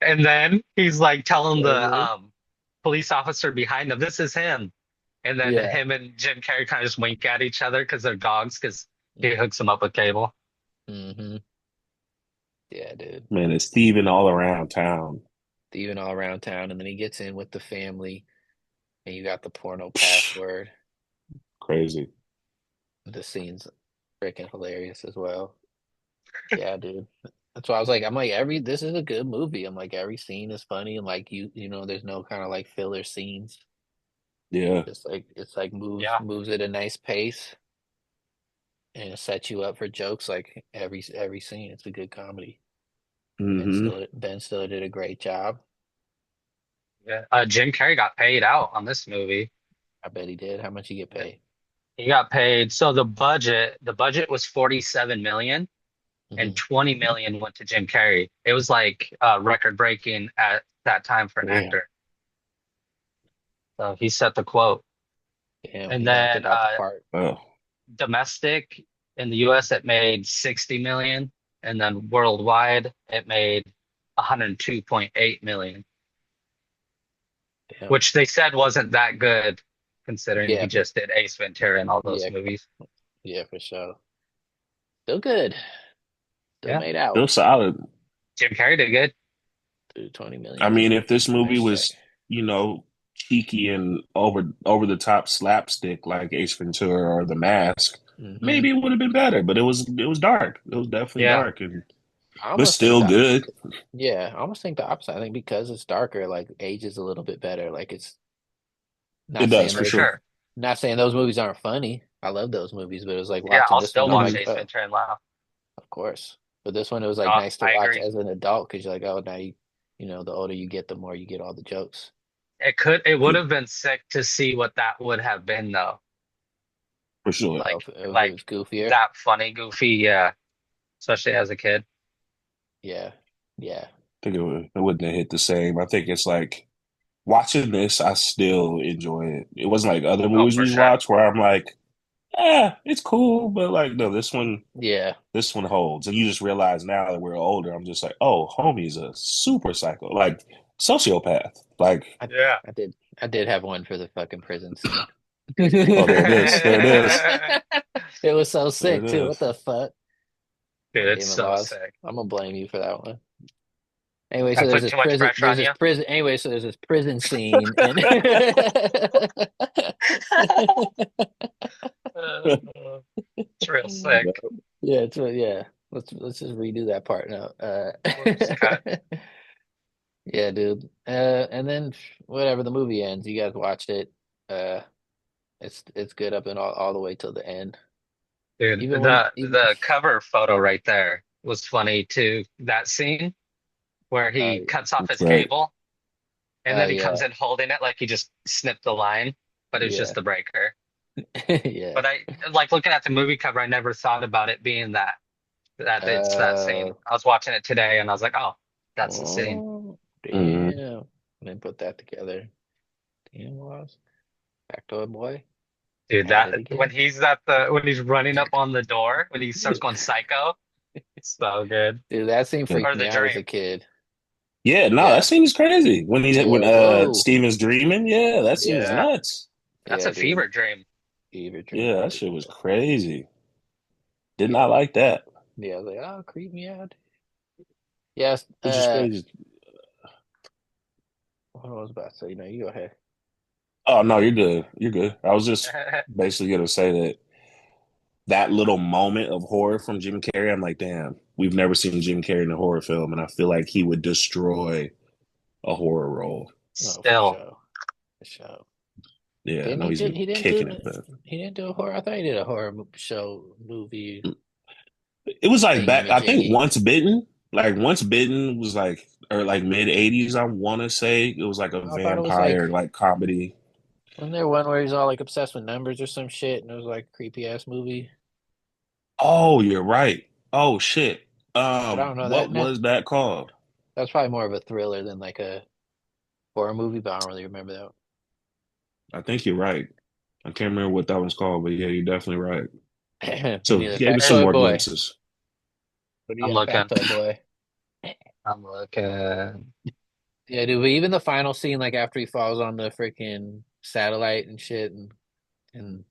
S3: And then he's like telling the police officer behind him, this is him. And then
S2: Yeah.
S3: him and Jim Carrey kind of just wink at each other because they're dogs, because he hooks them up with cable.
S2: Mm-hmm. Yeah, dude.
S1: Man, it's thieving all around town.
S2: Even all around town, and then he gets in with the family, and you got the porno password.
S1: Crazy.
S2: The scene's freaking hilarious as well. Yeah, dude. That's why I'm like, this is a good movie. I'm like, every scene is funny, and like there's no kind of like filler scenes.
S1: Yeah.
S2: It's like
S3: Yeah.
S2: moves at a nice pace, and it sets you up for jokes like every scene. It's a good comedy.
S1: Hmm.
S2: Ben Stiller did a great job.
S3: Yeah. Jim Carrey got paid out on this movie.
S2: I bet he did. How much he get paid?
S3: He got paid. So the budget was 47 million and
S2: Mhm.
S3: 20 million went to Jim Carrey. It was like record breaking at that time for an
S2: Damn.
S3: actor. So he set the quote.
S2: Damn,
S3: And
S2: he knocked
S3: then
S2: it out the park.
S1: Oh,
S3: domestic in the US it made 60 million, and then worldwide it made 102.8 million,
S2: Damn.
S3: which they said wasn't that good considering
S2: Yeah,
S3: he just did Ace Ventura and all those
S2: yeah,
S3: movies.
S2: yeah, for sure. Still good. Still
S3: Yeah.
S2: made
S1: Still
S2: out.
S1: solid.
S3: Jim Carrey did good.
S2: Dude, 20
S1: I
S2: million is
S1: mean,
S2: a
S1: if this movie
S2: nice check.
S1: was, cheeky and over the top slapstick like Ace Ventura or The Mask,
S2: Hmm.
S1: maybe it would have been better. But it was dark. It was definitely
S3: Yeah.
S1: dark, and
S2: I
S1: but
S2: almost think
S1: still
S2: that,
S1: good.
S2: yeah, I almost think the opposite. I think because it's darker, like ages a little bit better. Like it's
S1: It
S2: not
S1: does
S2: saying
S1: for
S3: For
S2: those,
S1: sure.
S3: sure.
S2: not saying those movies aren't funny. I love those movies, but it was like
S3: Yeah,
S2: watching
S3: I'll
S2: this one.
S3: still
S2: I'm
S3: watch
S2: like,
S1: Hmm.
S3: Ace
S2: oh,
S3: Ventura and laugh.
S2: of course. But this one, it was like
S3: No,
S2: nice to
S3: I
S2: watch
S3: agree.
S2: as an adult because you're like, oh, now the older you get, the more you get all the jokes.
S3: It would have been sick to see what that would have been though.
S1: For sure.
S2: Oh,
S3: Like
S2: if it
S3: like
S2: was goofier.
S3: that funny, goofy, yeah. Especially as a kid.
S2: Yeah, yeah.
S1: I think it wouldn't have hit the same. I think it's like watching this, I still enjoy it. It wasn't like other
S3: Oh,
S1: movies
S3: for
S1: we
S3: sure.
S1: watch where I'm like, yeah, it's cool, but like no,
S2: Yeah.
S1: this one holds. And you just realize now that we're older, I'm just like, oh, homie's a super psycho, like sociopath. Like,
S2: I
S3: Yeah.
S2: I did have one for the fucking prison scene.
S1: oh, there it is. There it is.
S2: It was so
S1: There it
S2: sick too. What
S1: is.
S2: the fuck?
S3: Dude, it's
S2: Damon
S3: so
S2: Laws.
S3: sick.
S2: I'm gonna blame you for that one. Anyway,
S3: I
S2: so
S3: put too much pressure on you.
S2: there's this prison scene and
S3: Uh, it's real sick.
S2: yeah, yeah. Let's just redo that part now.
S3: We'll just cut.
S2: Yeah, dude. And then whatever the movie ends, you guys watched it. Uh, it's good up and all the way till the end.
S3: Dude,
S2: Even when even
S3: the cover photo right there was funny too. That scene where he
S2: oh
S3: cuts off his
S1: Right.
S3: cable and then he
S2: yeah,
S3: comes in holding it like he just snipped the line, but it was just
S2: yeah,
S3: the breaker.
S2: yeah.
S3: But I like looking at the movie cover, I never thought about it being that it's that
S2: Uh,
S3: scene. I was watching it today and I was like, oh, that's the scene.
S2: oh,
S1: Mhm.
S2: damn. Then put that together. Damn was Factoid boy
S3: Dude,
S2: at
S3: that
S2: it again.
S3: when he's running up on the door, when he starts going psycho, it's so good.
S2: Dude, that scene
S1: Yeah.
S2: freaked
S3: Or
S2: me
S3: the
S2: out as a
S3: dream.
S2: kid.
S1: Yeah, no, that
S2: Yeah,
S1: scene is crazy. When
S2: yeah. Whoa.
S1: Steven's dreaming, yeah, that scene is
S2: Yeah,
S3: Yeah.
S1: nuts.
S3: That's
S2: yeah,
S3: a
S2: dude.
S3: fever dream.
S2: Fever dream.
S1: Yeah,
S2: I
S1: that
S2: was
S1: shit was
S2: like,
S1: crazy. Did
S2: yeah,
S1: not like that.
S2: yeah. I was like, oh, creep me out. Yes.
S1: Which is crazy.
S2: What I was about to say, you go ahead.
S1: Oh no, you're good. You're good. I was just basically gonna say that little moment of horror from Jim Carrey, I'm like, damn, we've never seen Jim Carrey in a horror film, and I feel like he would destroy a horror role.
S2: Oh, for
S3: Still,
S2: sure, for sure.
S1: Yeah, I
S2: Didn't
S1: know
S2: he
S1: he's
S2: do?
S1: been kicking it, but
S2: He didn't do a horror. I thought he did a horror show movie
S1: it was like
S2: thingy
S1: back. I think
S2: majiggy.
S1: Once Bitten was like or like mid '80s. I want to say it was like a
S2: I thought it was like
S1: vampire like comedy.
S2: wasn't there one where he's all like obsessed with numbers or some shit, and it was like a creepy ass movie.
S1: Oh, you're right. Oh shit.
S2: But I don't know that.
S1: What
S2: Nah,
S1: was that called?
S2: that's probably more of a thriller than like a horror movie. But I don't really remember
S1: I think you're right. I can't remember what that one's called, but yeah, you're definitely right.
S2: that. Me
S1: So
S2: neither.
S1: he gave us some
S2: Factoid
S1: more
S2: boy.
S1: glimpses.
S2: What do you
S3: I'm
S2: got,
S3: looking.
S2: Factoid boy?
S3: I'm looking.
S2: Yeah, dude. But even the final scene, like after he falls on the freaking satellite and shit, and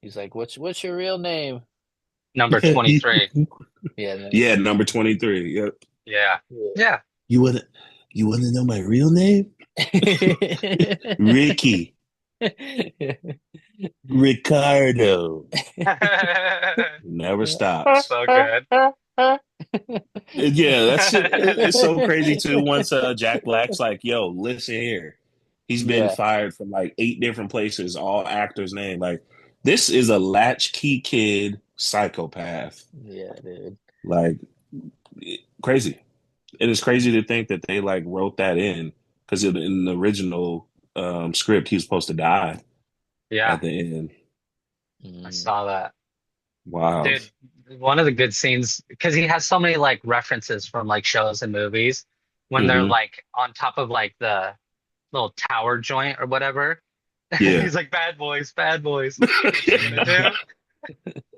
S2: he's like, "What's your real name?"
S3: Number 23.
S2: Yeah, and
S1: Yeah, number 23. Yep.
S3: Yeah.
S2: then,
S3: Yeah.
S1: You wanna you wanna know my real name? Ricky. Ricardo. Never stops.
S3: So good.
S1: Yeah, that shit it's so crazy too. Once Jack Black's like, yo, listen here. He's been
S2: Yeah,
S1: fired from like 8 different places, all actors' name. Like, this is a latchkey kid psychopath.
S2: yeah, dude.
S1: Like crazy. It is crazy to think that they like wrote that in because in the original script he was supposed to die
S3: Yeah,
S1: at the end.
S3: I
S2: Mm,
S3: saw that.
S1: Wow.
S3: Dude, one of the good scenes, because he has so many like references from like shows and movies when they're
S1: Hmm.
S3: like on top of like the little tower joint or whatever.
S1: Yeah.
S3: He's like, bad boys, bad boys. What you gonna do?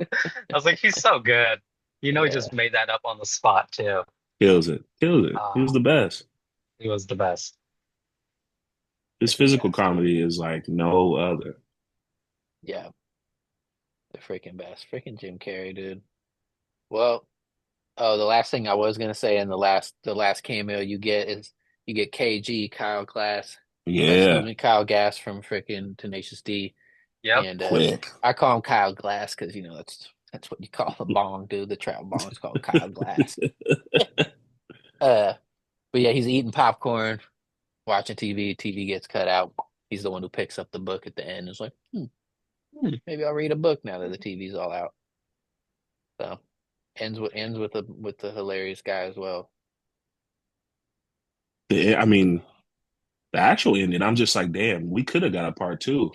S3: I was like, he's so good. You know, he
S2: yeah,
S3: just made that up on the spot too.
S1: Kills it. Kills it. He was
S3: Uh,
S1: the best.
S3: he was the best.
S1: His
S2: freaking
S1: physical
S2: best, dude.
S1: comedy is like no other.
S2: Yeah, the freaking best, freaking Jim Carrey, dude. Well, oh, the last thing I was gonna say, and the last cameo you get is you get KG
S1: Yeah,
S2: Kyle Gass from freaking Tenacious D,
S3: Yep.
S2: and
S1: quick.
S2: I call him Kyle Glass because that's what you call a bong, dude. The trout bong is called Kyle Glass. But yeah, he's eating popcorn, watching TV. TV gets cut out. He's the one who picks up the book at the end. It's like, maybe I'll read a book now that the TV's all out. So ends with the hilarious guy as well.
S1: I mean, the actual ending, I'm just like, damn, we could have got a part two.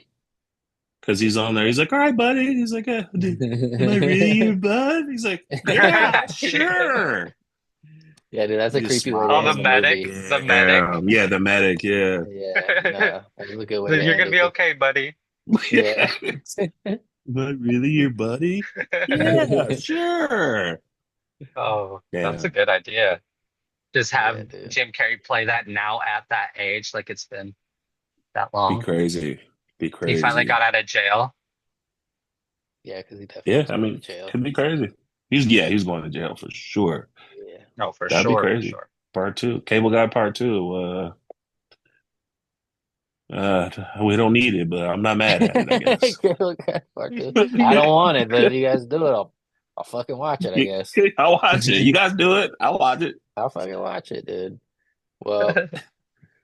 S1: Because he's on there. He's like, all right, buddy. He's like, am I really your bud? He's like, yeah, sure.
S2: Yeah, dude, that's a
S1: Just
S2: creepy way to
S3: Oh,
S1: smile.
S3: the
S2: end the
S3: medic.
S2: movie.
S3: The medic.
S1: Yeah, the medic, yeah.
S2: Yeah, that's a good way to
S3: You're
S2: end
S3: gonna be
S2: it.
S3: okay, buddy.
S2: Yeah.
S1: Am I really your buddy? Yeah, sure.
S3: Oh, that's
S1: Yeah,
S3: a good idea. Just
S2: Yeah,
S3: have
S2: dude.
S3: Jim Carrey play that now at that age, like it's been that
S1: be
S3: long.
S1: crazy. Be
S3: He finally
S1: crazy.
S3: got out of jail.
S2: Yeah, because he definitely
S1: Yeah,
S2: was
S1: I
S2: going to
S1: mean,
S2: jail.
S1: could be crazy. He's going to jail for sure.
S2: Yeah.
S3: No, for
S1: That'd be
S3: sure, for
S1: crazy.
S3: sure.
S1: Part two. Cable Guy part two. We don't need it, but I'm not mad at it, I guess.
S2: I don't want it, but if you guys do it, I'll fucking watch it, I guess.
S1: I'll watch it. You guys do it. I'll watch it.
S2: I'll fucking watch it, dude. Well,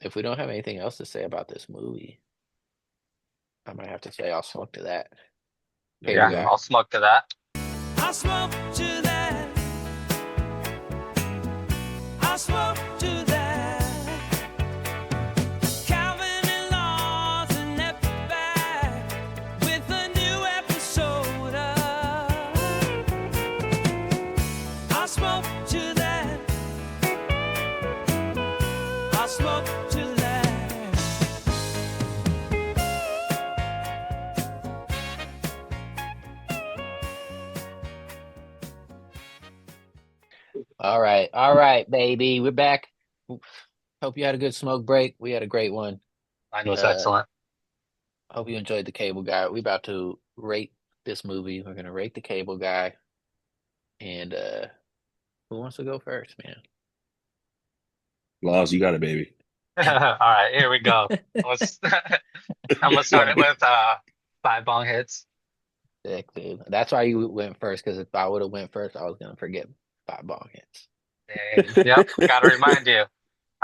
S2: if we don't have anything else to say about this movie, I might have to say I'll smoke to that. Here
S3: Yeah,
S2: we go.
S3: I'll smoke to that.
S4: I smoke to that. I smoke to that. Calvin and Lawson are back with a new episode of I smoke to that. I smoke to that.
S2: All right, baby. We're back. Hope you had a good smoke break. We had a great one.
S3: Mine was
S2: Uh,
S3: excellent.
S2: Hope you enjoyed the Cable Guy. We're about to rate this movie. We're gonna rate the Cable Guy. And who wants to go first, man?
S1: Laws, you got it, baby.
S3: All right, here we go. I'm gonna start it with 5 bong hits.
S2: Sick, dude. That's why you went first, because if I would have went first, I was gonna forget 5 bong hits.
S3: Yep, gotta remind you.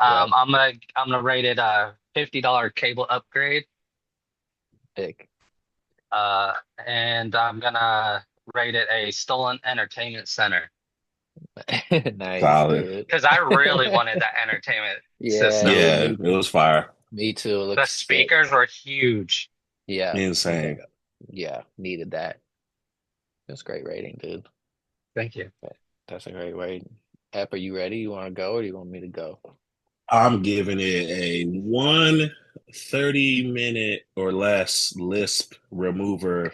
S2: Yeah.
S3: I'm gonna rate it a $50 cable upgrade.
S2: Sick.
S3: And I'm gonna rate it a stolen entertainment center
S2: Nice,
S1: Solid.
S2: dude.
S3: because I really wanted that entertainment system.
S1: Yeah, it was fire.
S2: Me too. It
S3: The
S2: looks sick.
S3: speakers were huge.
S2: Yeah.
S1: Insane.
S2: Yeah, needed that. That's great rating, dude.
S3: Thank you.
S2: That's a great rating. Ep, are you ready? You want to go or do you want me to go?
S1: I'm giving it a 1 30-minute or less Lisp remover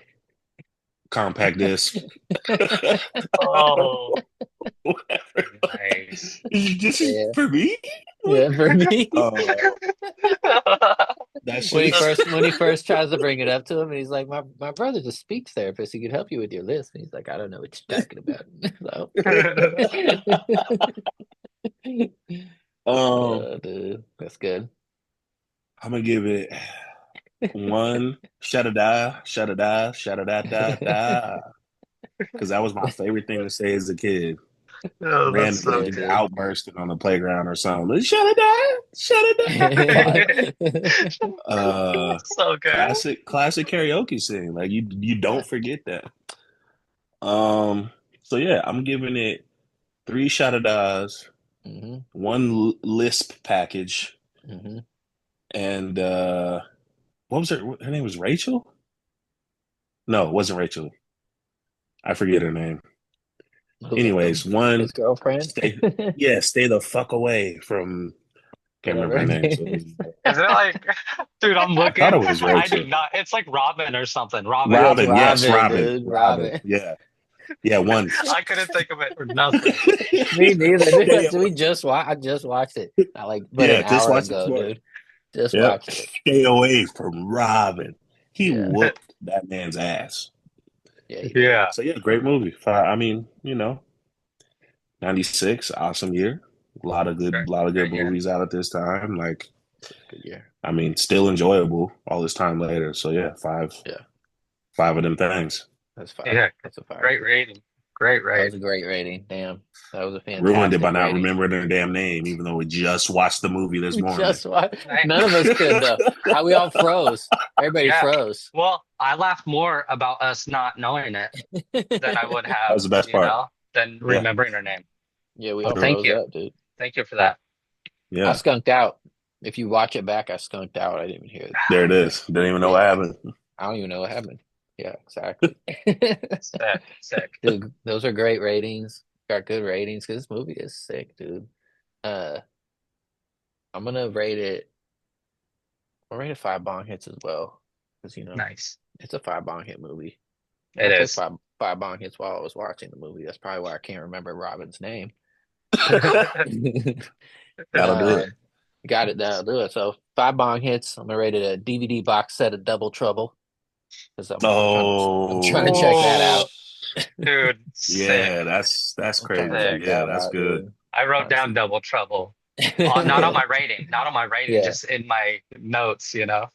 S1: compact disc.
S3: Oh,
S1: Whatever.
S3: nice.
S1: This is
S2: Yeah.
S1: for me?
S2: Yeah, for me.
S1: Oh, that
S2: When
S1: shit.
S2: he first tries to bring it up to him, and he's like, "My brother's a speech therapist. He could help you with your list." And he's like, "I don't know what you're talking about." So, dude, that's good.
S1: I'm gonna give it one shut a da, da, da, because that was my favorite thing to say as a kid.
S3: Oh, that's so
S1: Randomly
S2: good,
S1: just
S2: dude.
S1: outbursting on the playground or something. Shut it down.
S3: so good.
S1: Classic karaoke sing. Like you don't forget that. So yeah, I'm giving it 3 Shadadas,
S2: hmm
S1: 1 Lisp package,
S2: hmm
S1: and what was her name was Rachel? No, it wasn't Rachel. I forget her name. Anyways, one
S2: his girlfriend.
S1: stay the fuck away from can't remember her name. So
S3: Isn't it like, dude, I'm
S1: I
S3: looking.
S1: thought it was
S3: I
S1: Rachel.
S3: do not. It's like Robin or something. Robin.
S1: Robin, yes,
S2: Robin,
S1: Robin.
S2: dude, Robin.
S1: Yeah, one.
S3: I couldn't think of it for nothing.
S2: Me neither.
S1: Yeah.
S2: I just watched it. Not like but
S1: Yeah,
S2: an
S1: just
S2: hour
S1: watched it
S2: ago,
S1: before.
S2: dude. Just
S1: Yep.
S2: watched it.
S1: Stay away from Robin. He
S2: Yeah.
S1: whooped that man's ass.
S2: Yeah.
S3: Yeah.
S1: So yeah, great movie. I mean, '96, awesome year.
S3: Great,
S1: A lot of good
S3: great year.
S1: movies out at this time. Like,
S2: Good year.
S1: I mean, still enjoyable all this time later. So yeah,
S2: Yeah,
S1: five of them things.
S2: that's fire.
S3: Yeah,
S2: That's a fire.
S3: great rating. Great
S2: That was a
S3: rating.
S2: great rating. Damn, that was a
S1: Ruined it by
S2: fantastic
S1: not
S2: rating.
S1: remembering their damn name, even though we just watched the movie this
S2: We
S1: morning.
S2: just watched.
S3: Right.
S2: None of us could though. We all froze. Everybody
S3: Yeah.
S2: froze.
S3: Well, I laughed more about us not knowing it than I would
S1: That
S3: have,
S1: was the best part.
S3: than
S1: Yeah,
S3: remembering her name.
S2: Yeah, we
S3: So
S2: all
S1: true.
S3: thank
S2: froze
S3: you.
S2: up, dude.
S3: Thank you for that.
S2: I
S1: Yeah,
S2: skunked out. If you watch it back, I skunked out. I didn't even hear it.
S1: there it is. Didn't even know what
S2: Yeah,
S1: happened.
S2: I don't even know what happened. Yeah, exactly.
S3: Sick, sick.
S2: Dude, those are great ratings. Got good ratings because this movie is sick, dude. Uh, I'm gonna rate it. I'll rate it 5 bong hits as well because
S3: Nice.
S2: it's a 5 bong hit movie.
S3: It
S2: I took
S3: is.
S2: five bong hits while I was watching the movie. That's probably why I can't remember Robin's name.
S1: That'll do it.
S2: Got it. That'll do it. So 5 bong hits. I'm gonna rate it a DVD box set of Double Trouble because I'm trying to check that out.
S3: Dude, sick.
S1: Yeah, that's
S2: I'm trying to
S1: crazy.
S2: check
S3: Sick.
S1: Yeah,
S2: that
S1: that's
S2: out,
S1: good.
S2: dude.
S3: I wrote
S2: Trying to
S3: down Double Trouble. Not on my rating. Not on my rating,
S2: Yeah,
S3: just in my notes,
S2: yeah.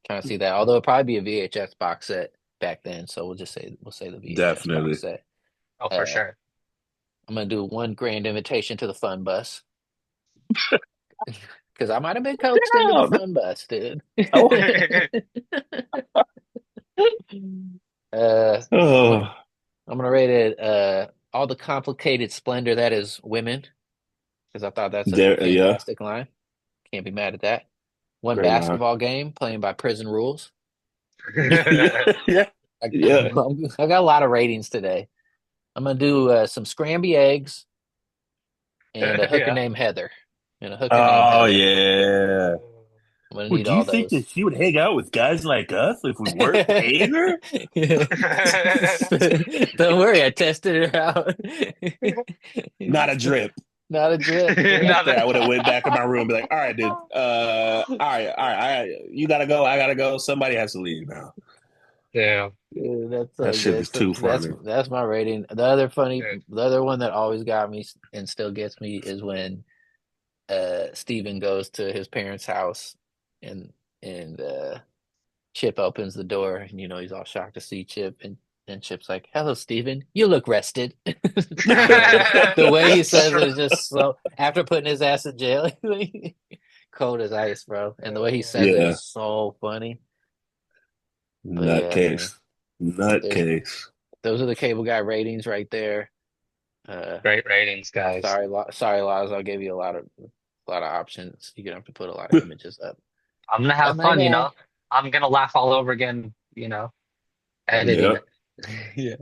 S2: Trying to see that. Although it'd probably be a VHS box set back then, so we'll say the VHS
S1: Definitely.
S2: box set.
S3: Oh, for
S2: Uh,
S3: sure.
S2: I'm gonna do one grand invitation to the fun bus because I might have been coaxed into the
S1: Damn.
S2: fun bus, dude.
S1: Oh,
S2: I'm
S1: oh,
S2: gonna rate it all the complicated splendor that is women because I thought that's a
S1: there. Yeah,
S2: fantastic line. Can't be mad at that. One
S1: great line.
S2: basketball game playing by prison rules.
S1: Yeah, yeah, yeah.
S2: I got a lot of ratings today. I'm gonna do some scramby eggs and a hooker
S3: Yeah.
S2: named Heather. And a hooker named
S1: Oh
S2: Heather.
S1: yeah.
S2: I'm gonna
S1: Would
S2: need
S1: you
S2: all
S1: think that
S2: those.
S1: she would hang out with guys like us if we weren't paying her?
S2: Don't worry, I tested her out.
S1: Not a drip.
S2: Not a drip.
S1: After I would have went back in my room and be like, all right, dude, all right, you gotta go, I gotta go. Somebody has to leave now.
S3: Yeah.
S2: Dude, that's so
S1: That shit
S2: good.
S1: was too funny.
S2: That's my rating. The other one that always got me and still gets me is when Steven goes to his parents' house and Chip opens the door and he's all shocked to see Chip and Chip's like, "Hello, Steven. You look rested." The way he says it is just so after putting his ass in jail, cold as ice, bro. And the way he says it
S1: Yeah,
S2: is so funny. But yeah, man.
S1: nutcase, nutcase.
S2: Those are the cable guy ratings right there.
S3: Great ratings, guys.
S2: Sorry, Laz. I'll give you a lot of options. You're gonna have to put a lot of images up.
S3: I'm gonna have
S2: My
S3: fun,
S2: bad.
S3: I'm gonna laugh all over again, editing
S1: Yeah,
S3: it.
S2: Yeah.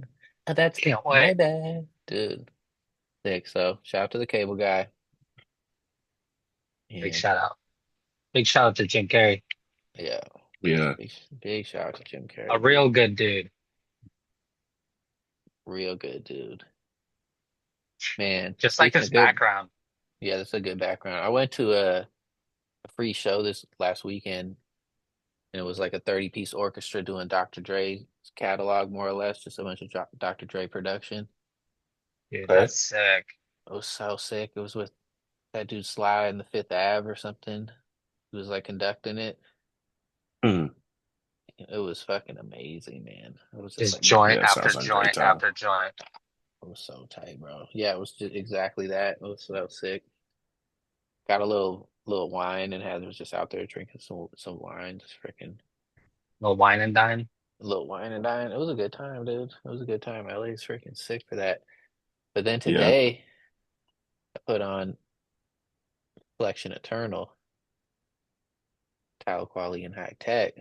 S2: That's
S3: Can't
S2: my
S3: wait.
S2: bad, dude. Sick. So shout out to the cable guy.
S3: Big
S2: And
S3: shout out. Big shout out to Jim Carrey.
S2: yeah,
S1: yeah.
S2: big shout out to Jim Carrey.
S3: A real good dude.
S2: Real good dude. Man,
S3: Just like
S2: speaking
S3: his
S2: of good,
S3: background.
S2: yeah, that's a good background. I went to a free show this last weekend, and it was like a 30-piece orchestra doing Dr. Dre's catalog, more or less, just a bunch of Dr. Dre production.
S3: Dude,
S1: Okay.
S3: that's sick.
S2: It was so sick. It was with that dude Sly in the Fifth Ave or something. He was like conducting it.
S1: Mm.
S2: It was fucking amazing, man. It was
S3: Just
S2: just like
S3: joint
S1: Yeah,
S3: after
S1: sounds like a great
S3: joint
S1: time.
S3: after joint.
S2: it was so tight, bro. Yeah, it was just exactly that. It was so sick. Got a little wine, and Heather was just out there drinking some wine, just freaking
S3: Little wine and dine.
S2: a little wine and dine. It was a good time, dude. It was a good time. LA's freaking sick for that. But then
S1: Yeah.
S2: today, I put on Collection Eternal, Talib Kweli Hi-Tek.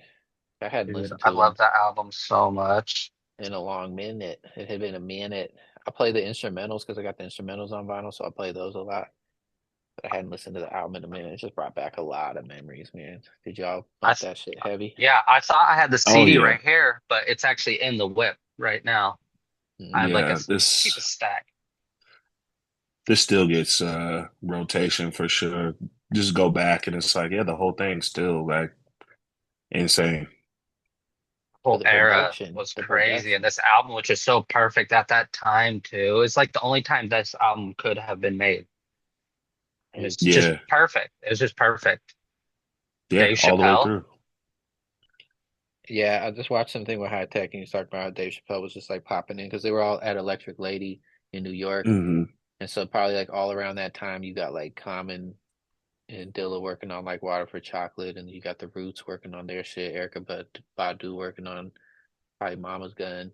S2: I hadn't
S3: Dude,
S2: listened
S3: I
S2: to
S3: love
S2: him
S3: that album so much.
S2: in a long minute. It had been a minute. I play the instrumentals because I got the instrumentals on vinyl, so I play those a lot. But I hadn't listened to the album in a minute. It just brought back a lot of memories, man. Did y'all
S3: I,
S2: bump
S3: th-
S2: that shit heavy?
S3: yeah, I thought I had the
S1: Oh
S3: CD
S1: yeah,
S3: right here, but it's actually in the whip right now. I have like
S1: yeah.
S3: keep a
S1: This
S3: stack.
S1: still gets rotation for sure. Just go back and it's like, yeah, the whole thing's still like insane.
S3: Whole
S2: the
S3: era
S2: production.
S3: was
S2: The
S3: crazy, and
S2: production.
S3: this album was just so perfect at that time too. It's like the only time this album could have been made. And it's just
S1: Yeah,
S3: perfect. It was just perfect.
S1: yeah,
S3: Dave
S1: all the way
S3: Chappelle.
S1: through.
S2: Yeah, I just watched something with Hi-Tek, and you talked about how Dave Chappelle was just like popping in because they were all at Electric Lady in New York,
S1: Hmm.
S2: and so probably like all around that time, you got like Common and Dilla working on like Water for Chocolate, and you got the Roots working on their shit, Erica Badu working on probably Mama's Gun,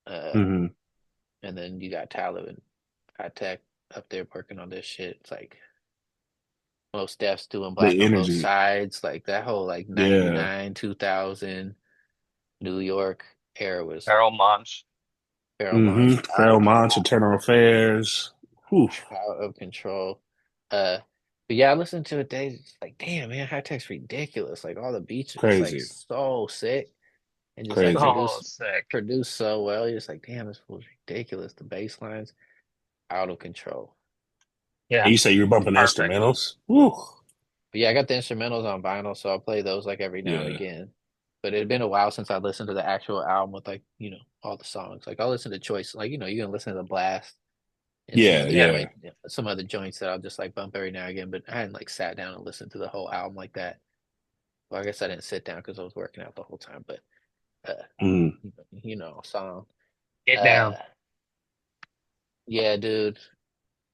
S2: uh,
S1: Hmm.
S2: and then you got Talib and Hi-Tek up there working on this shit. It's like most Def's doing Black
S1: The
S2: on Both
S1: energy.
S2: Sides, like that whole like
S1: Yeah.
S2: 99, 2000 New York era was
S3: Harold Monch.
S2: Pharoah Monch out
S1: Pharrell
S2: of
S1: Monch, Internal Affairs. Whew.
S2: out of control. Uh, but yeah, I listened to it days. It's like, damn, man, Hi-Tech's ridiculous. Like all the beats are just like
S1: Crazy.
S2: so sick and just like
S1: Crazy.
S3: Oh,
S2: produced
S3: sick.
S2: produced so well. You're just like, damn, this fool's ridiculous. The bass lines out of control.
S3: Yeah,
S1: And you say you're bumping the
S3: perfect.
S1: instrumentals? Whew.
S2: But yeah, I got the instrumentals on vinyl, so I'll play those like every now and
S1: Yeah.
S2: again. But it had been a while since I listened to the actual album with like, all the songs. Like I'll listen to Choice, like, you're gonna listen to the Blast and
S1: Yeah,
S3: Yeah.
S1: yeah.
S2: some other joints that I'll just like bump every now and again. But I hadn't like sat down and listened to the whole album like that. Well, I guess I didn't sit down because I was working out the whole time. But uh,
S1: Mm.
S2: song.
S3: Get
S2: Uh,
S3: down.
S2: yeah, dude,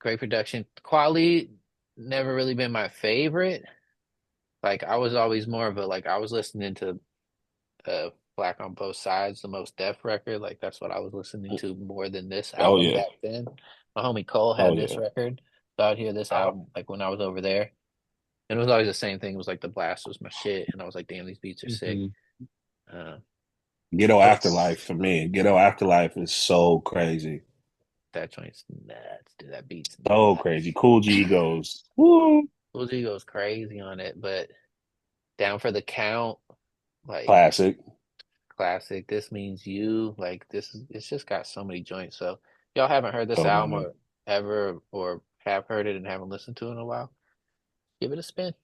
S2: great production. Quali never really been my favorite. Like I was always more of a like I was listening to Black on Both Sides, the Most Def record. Like that's what I was listening to more than this
S1: Oh
S2: album
S1: yeah.
S2: back then. My homie Cole
S1: Oh
S2: had this
S1: yeah.
S2: record, so I'd hear this
S3: Oh,
S2: album like when I was over there. And it was always the same thing. It was like the Blast was my shit, and I was like, "Damn, these beats are sick."
S3: hmm.
S2: Uh,
S1: Ghetto
S3: It's
S1: Afterlife for me. Ghetto Afterlife is so crazy.
S2: that joint's nuts, dude. That beat's
S1: So
S2: nuts.
S1: crazy. Cool G goes, woo.
S2: Uzi goes crazy on it, but Down for the Count, like
S1: Classic.
S2: classic. This Means You, like it's just got so many joints. So y'all haven't heard this
S1: Oh
S2: album
S1: man.
S2: or ever or have heard it and haven't listened to it in a while, give it a spin.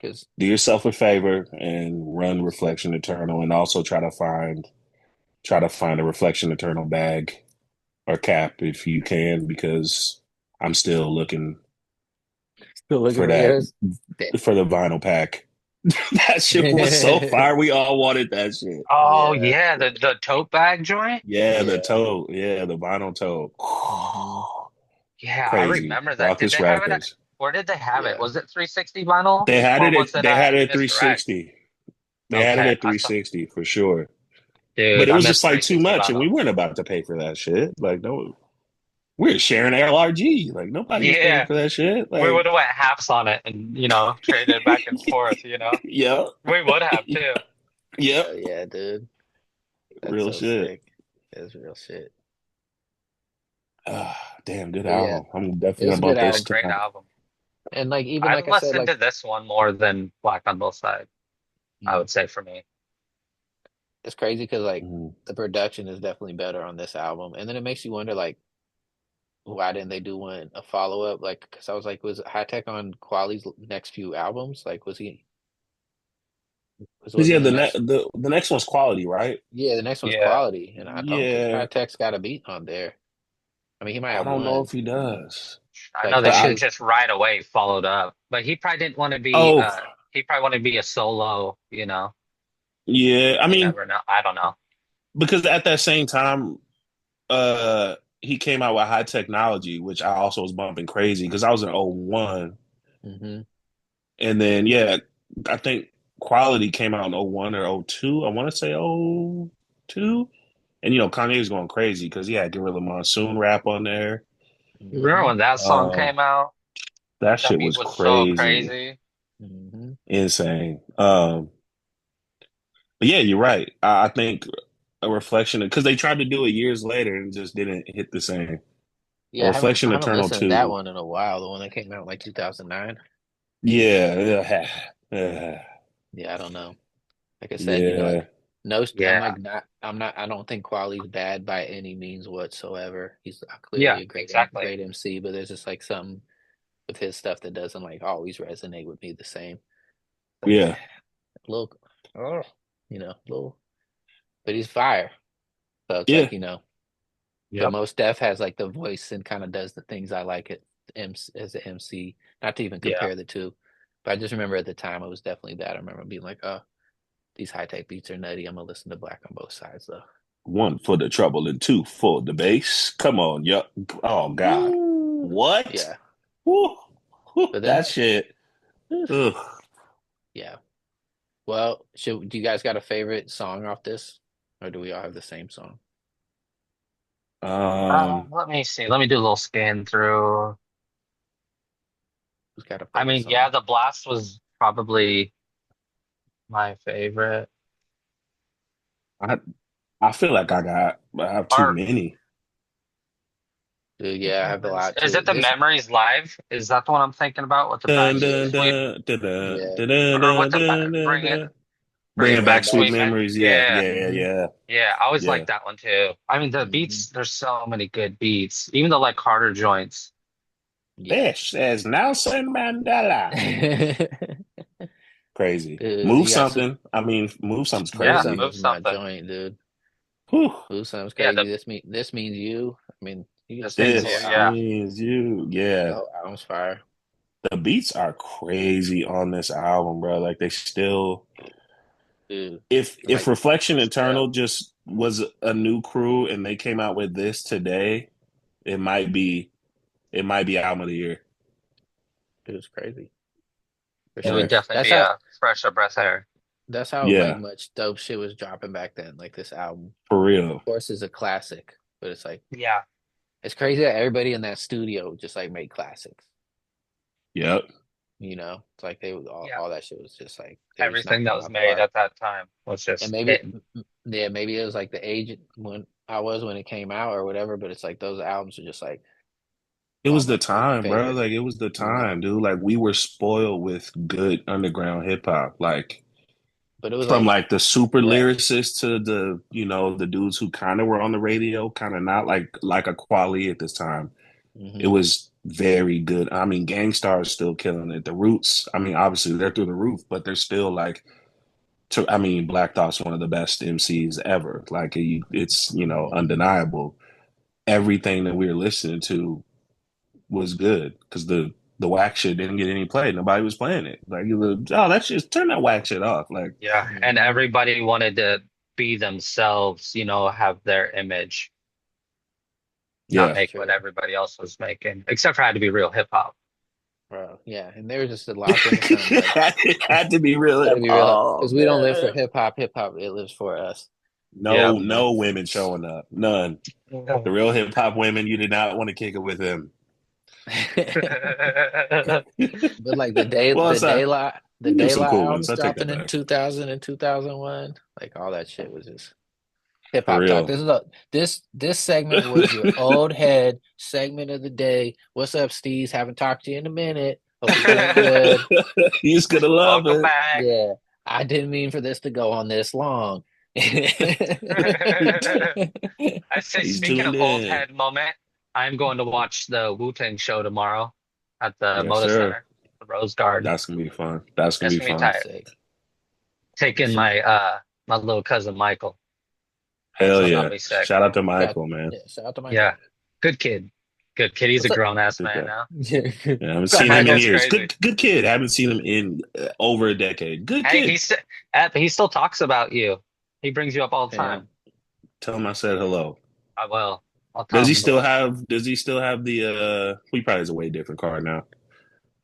S2: Because
S1: Do yourself a favor and run Reflection Eternal and also try to find a Reflection Eternal bag or cap if you can, because I'm still looking
S2: still looking
S1: for
S2: for
S1: that
S2: yours.
S1: for the vinyl pack. That shit was so fire. We all wanted that shit.
S3: oh
S2: Yeah,
S3: yeah, the tote bag joint.
S1: Yeah, the
S2: yeah.
S1: tote. Yeah, the vinyl tote.
S2: Hmm.
S3: Yeah, I
S1: Crazy.
S3: remember that. Did
S1: Rawkus
S3: they have it at,
S1: Records.
S3: where did they have it?
S2: Yeah.
S3: Was it 360 vinyl
S1: They had
S3: or
S1: it
S3: was
S1: at
S3: it
S1: they had
S3: at
S1: it at
S3: Mr. X?
S1: 360. They had it
S3: Okay,
S1: at
S3: I saw.
S1: 360 for sure. But
S3: Dude,
S1: it
S3: I
S1: was just
S3: missed
S1: like too
S3: 360
S1: much, and we
S3: vinyl.
S1: weren't about to pay for that shit. Like, no, we're sharing LRG. Like, nobody was paying
S3: Yeah,
S1: for that shit.
S3: we
S1: Like,
S3: would have went halves on it and traded back and forth.
S1: yeah,
S3: We would have too.
S1: yep,
S2: Hell yeah, dude. That's
S1: real
S2: so
S1: shit.
S2: sick. That's real shit.
S1: Damn, good
S2: But yeah,
S1: album. I'm definitely
S2: it's
S1: gonna
S2: a good
S1: bump this
S2: album.
S3: Great
S1: tonight.
S3: album.
S2: And like even
S3: I
S2: like I said,
S3: listened
S2: like
S3: to this one more than Black on Both Sides, I
S2: mm,
S3: would say for me.
S2: it's crazy because like
S1: Mm.
S2: the production is definitely better on this album. And then it makes you wonder like why didn't they do one a follow up? Like because I was like, was Hi-Tech on Quali's next few albums? Like
S1: Cause yeah,
S2: wasn't the next
S1: the next one's quality, right?
S2: yeah, the next one's
S3: Yeah,
S2: Quality, and I don't think
S1: Yeah,
S2: Hi-Tech's got a beat on there. I mean, he might
S1: I
S2: have
S1: don't know
S2: one,
S1: if he does.
S3: I
S2: like
S3: know they
S1: But
S2: because he
S3: should have
S2: was
S3: just right away followed up, but he probably didn't want to be.
S1: oh
S3: He probably wanted to be a solo.
S1: yeah, I
S3: You
S1: mean,
S3: never know. I don't know.
S1: because at that same time, he came out with High Technology, which I also was bumping crazy because I was in '01.
S2: hmm
S1: And then yeah, I think Quality came out in '01 or '02. I want to say '02. And Kanye was going crazy because he had Gorilla Monsoon rap on there.
S3: You remember
S2: hmm
S3: when that song
S1: Um,
S3: came out?
S1: that
S3: That
S1: shit
S3: beat
S1: was
S3: was so
S1: crazy,
S3: crazy.
S2: hmm
S1: insane. But yeah, you're right. I think a reflection because they tried to do it years later and just didn't hit the same. A
S2: Yeah,
S1: reflection
S2: I haven't
S1: Eternal
S2: listened to that
S1: 2.
S2: one in a while. The one that came out in like 2009.
S1: Yeah,
S2: Yeah, I don't know. Like I said,
S1: yeah,
S2: like no, I'm
S3: Yeah,
S2: like not, I'm not, I don't think Quali's bad by any means whatsoever. He's
S3: yeah,
S2: clearly a
S3: exactly.
S2: great MC, but there's just like something with his stuff that doesn't like always resonate with me the same. Like
S1: yeah.
S2: a little, oh, a little. but he's fire. So it's
S1: Yeah,
S2: like, but
S3: Yep.
S2: Most Def has like the voice and kind of does the things I like it as an MC. Not to even
S3: Yeah.
S2: compare the two, but I just remember at the time it was definitely that. I remember being like, oh, these Hi-Tek beats are nutty. I'm gonna listen to Black on both sides though.
S1: 1 for the trouble and 2 for the bass. Come on, yup. Oh God,
S2: Woo!
S1: what?
S2: Yeah,
S1: Woo. Woo.
S2: but then
S1: That shit. Ugh.
S2: yeah. Well, do you guys got a favorite song off this, or do we all have the same song?
S1: Um,
S3: Let me see. Let me do a little scan through.
S2: Who's got a
S3: I
S2: favorite
S3: mean, yeah,
S2: song?
S3: the Blast was probably my favorite.
S1: I I feel like I have too
S3: Or
S1: many.
S2: Dude, yeah, I have a lot
S3: is
S2: too.
S3: it the
S2: This,
S3: Memories Live? Is that the one I'm thinking about with the
S1: Dun,
S2: yeah,
S3: Backstreet
S1: dun,
S3: Sweep?
S1: dun, dun, dun,
S2: yeah.
S1: dun, dun,
S3: Or with
S1: dun,
S3: the
S1: dun, dun, dun.
S3: bring
S1: Bringing
S3: it
S2: Bring
S1: back
S2: it
S3: back,
S1: sweet
S2: back.
S3: sweet man.
S1: memories. Yeah,
S3: Yeah,
S1: yeah, yeah,
S2: Hmm.
S1: yeah,
S3: yeah. I always
S1: yeah.
S3: liked that one too. I mean, the
S2: Hmm.
S3: beats. There's so many good beats. Even the like harder joints.
S2: Yeah.
S1: This is Nelson Mandela. Crazy.
S2: Dude,
S1: Move
S2: you got
S1: something. I mean, move something's
S2: Move
S3: Yeah,
S1: crazy.
S2: Something
S3: move
S2: was my
S3: something.
S2: joint, dude.
S1: Whew.
S2: Move Something's
S3: Yeah,
S2: crazy. This means you. I mean, you can
S3: this
S2: skip the
S3: means
S2: whole
S1: This
S3: yeah.
S2: album.
S1: means you.
S2: The
S1: Yeah.
S2: whole album's fire.
S1: The beats are crazy on this album, bro. Like they still
S2: Dude. And
S1: if
S2: like,
S1: Reflection
S3: Yeah.
S1: Eternal just was a new crew and they came out with this today, it might be album of the year.
S2: it was crazy. For
S3: It would
S2: sure.
S1: Like,
S3: definitely be a fresh of breath air.
S2: That's how like
S1: yeah,
S2: much dope shit was dropping back then. Like this album,
S1: for real.
S2: of course, is a classic, but
S3: Yeah.
S2: it's crazy that everybody in that studio just like made classics.
S1: Yep.
S2: It's like they was
S3: Yeah.
S2: all that shit was just like they was
S3: Everything that
S2: knocking
S3: was
S2: out the
S3: made
S2: park.
S3: at that time was
S2: And
S3: just
S2: maybe,
S3: hitting.
S2: yeah, maybe it was like the age when I was when it came out or whatever. But it's like those albums are just like
S1: It
S2: all
S1: was
S2: my
S1: the
S2: fucking
S1: time, bro.
S2: favorite.
S1: Like it was the
S2: You know,
S1: time, dude. Like we were spoiled with good underground hip hop. Like
S2: but it was
S1: from
S2: like,
S1: like the super
S2: yeah,
S1: lyricists to the, the dudes who kind of were on the radio, kind of not like a quality at this time. It
S2: hmm
S1: was very good. I mean, Gangstar is still killing it. The Roots, I mean, obviously they're through the roof, but they're still like I mean, Black Thought's one of the best MCs ever. Like it's, undeniable. Everything that we were listening to was good because the whack shit didn't get any play. Nobody was playing it. Like, oh, that's just turn that whack shit off. Like,
S3: Yeah. And
S2: hmm
S3: everybody wanted to be themselves, have their image, not
S1: yeah.
S3: make what
S2: true,
S3: everybody else was making, except for it had to be real hip hop.
S2: bro. Yeah, and they were just a lot of things kind of like
S1: it had to be real
S2: gotta
S1: hip
S2: be real
S1: hop,
S2: because we don't live for
S1: man.
S2: hip hop. Hip hop, it lives for us.
S3: Yeah.
S1: No, no women showing up. None. The real hip hop women, you did not want to kick it with them.
S2: But like
S1: Well, it's
S2: the
S1: we knew some
S2: daylight
S1: cool ones.
S2: albums
S1: I take that
S2: dropping in
S1: back.
S2: 2000 and 2001, like all that shit was just hip
S1: For
S2: hop talk.
S1: real.
S2: This segment was your old head segment of the day. What's up, Steez? Haven't talked to you in a minute. Hope you're doing good.
S1: He's gonna love
S3: Welcome
S1: it.
S3: back.
S2: Yeah, I didn't mean for this to go on this long.
S3: I say,
S1: He's
S3: speaking
S1: tuned
S3: of old
S1: in.
S3: head moment, I'm going to watch the Wu-Tang show tomorrow at the
S1: Yes,
S3: Moda
S1: sir.
S3: Center, the Rose Garden.
S1: That's gonna be fun. That's gonna
S3: That's
S1: be
S3: gonna be
S1: fun.
S3: tight.
S2: Sick.
S3: Taking
S2: Shoot.
S3: my little cousin Michael,
S1: Hell
S3: so that'll
S1: yeah.
S3: be sick.
S1: Shout out to
S2: Shout,
S1: Michael, man.
S2: yeah, shout out to Michael.
S3: Yeah, good kid, good kid. He's a
S2: What's up?
S3: grown ass
S1: Good
S3: man
S1: guy.
S3: now.
S2: Yeah.
S1: Yeah, I haven't seen him in
S3: Michael's
S1: years.
S3: crazy.
S1: Good kid. Haven't seen him in over a decade. Good
S3: Hey,
S1: kid.
S3: he still talks about you. He brings you up all the time.
S2: Damn.
S1: Tell him I said hello.
S3: I will. I'll tell
S1: Does he
S3: him.
S1: still have the he probably has a way different car now.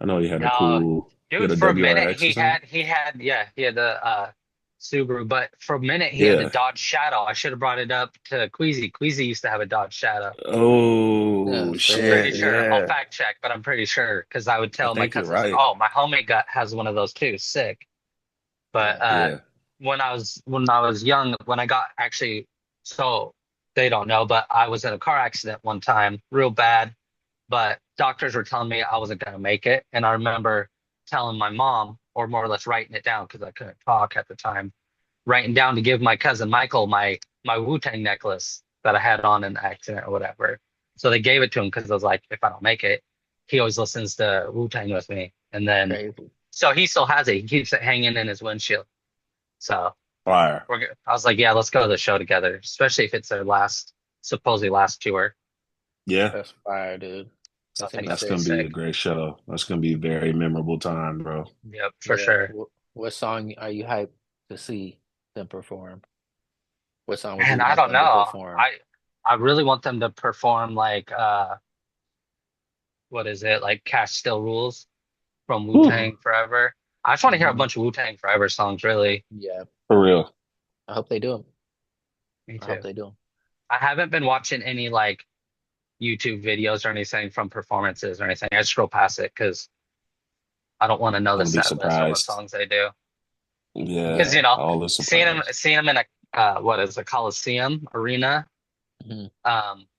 S1: I know he had a
S3: No,
S1: cool he had
S3: dude,
S1: a
S3: for a minute
S1: WRX or something.
S3: he had the Subaru, but for a minute he had the
S1: Yeah.
S3: Dodge Shadow. I should have brought it up to Queasy. Queasy used to have a Dodge Shadow.
S1: Oh
S2: No, for
S3: I'm
S2: real,
S3: pretty
S1: shit.
S2: dude.
S3: sure. I'll
S1: Yeah.
S3: fact check, but I'm pretty sure because I would
S1: I
S3: tell my
S1: think you're
S3: cousins,
S1: right.
S3: "Oh, my homie got has one of those too. Sick." But
S2: Yeah.
S1: Yeah.
S3: when I was young, when I got actually, so they don't know, but I was in a car accident one time, real bad. But doctors were telling me I wasn't gonna make it, and I remember telling my mom, or more or less writing it down because I couldn't talk at the time, writing down to give my cousin Michael my Wu-Tang necklace that I had on in the accident or whatever. So they gave it to him because I was like, if I don't make it, he always listens to Wu-Tang with me, and then
S2: Crazy.
S3: so he still has it. He keeps it hanging in his windshield. So
S1: Fire.
S3: I was like, yeah, let's go to the show together, especially if it's their supposedly last tour.
S1: Yeah,
S2: That's fire, dude.
S3: So I
S2: That's gonna
S3: think
S2: be
S1: that's
S3: that'll be
S1: gonna
S2: sick.
S1: be a
S3: sick.
S1: great show. That's gonna be a very memorable time, bro.
S3: Yep, for
S2: Yeah.
S3: sure.
S2: What song are you hyped to see them perform? What song would
S3: Man,
S2: you
S3: I
S2: want
S3: don't
S2: them to
S3: know.
S2: perform?
S3: I really want them to perform like what is it? Like Cash Still Rules from
S1: Whew,
S3: Wu-Tang Forever. I just want to hear a
S2: Hmm.
S3: bunch of Wu-Tang Forever songs, really.
S2: Yeah,
S1: for real.
S2: I hope they do them.
S3: Me
S2: I hope
S3: too.
S2: they do them.
S3: I haven't been watching any like YouTube videos or anything from performances or anything. I scroll past it because I don't want to know the
S1: Don't be
S3: set list or what
S1: surprised.
S3: songs they do. Because
S1: Yeah,
S3: you know,
S1: all is surprised.
S3: seeing him in a what is a Coliseum arena.
S2: Hmm.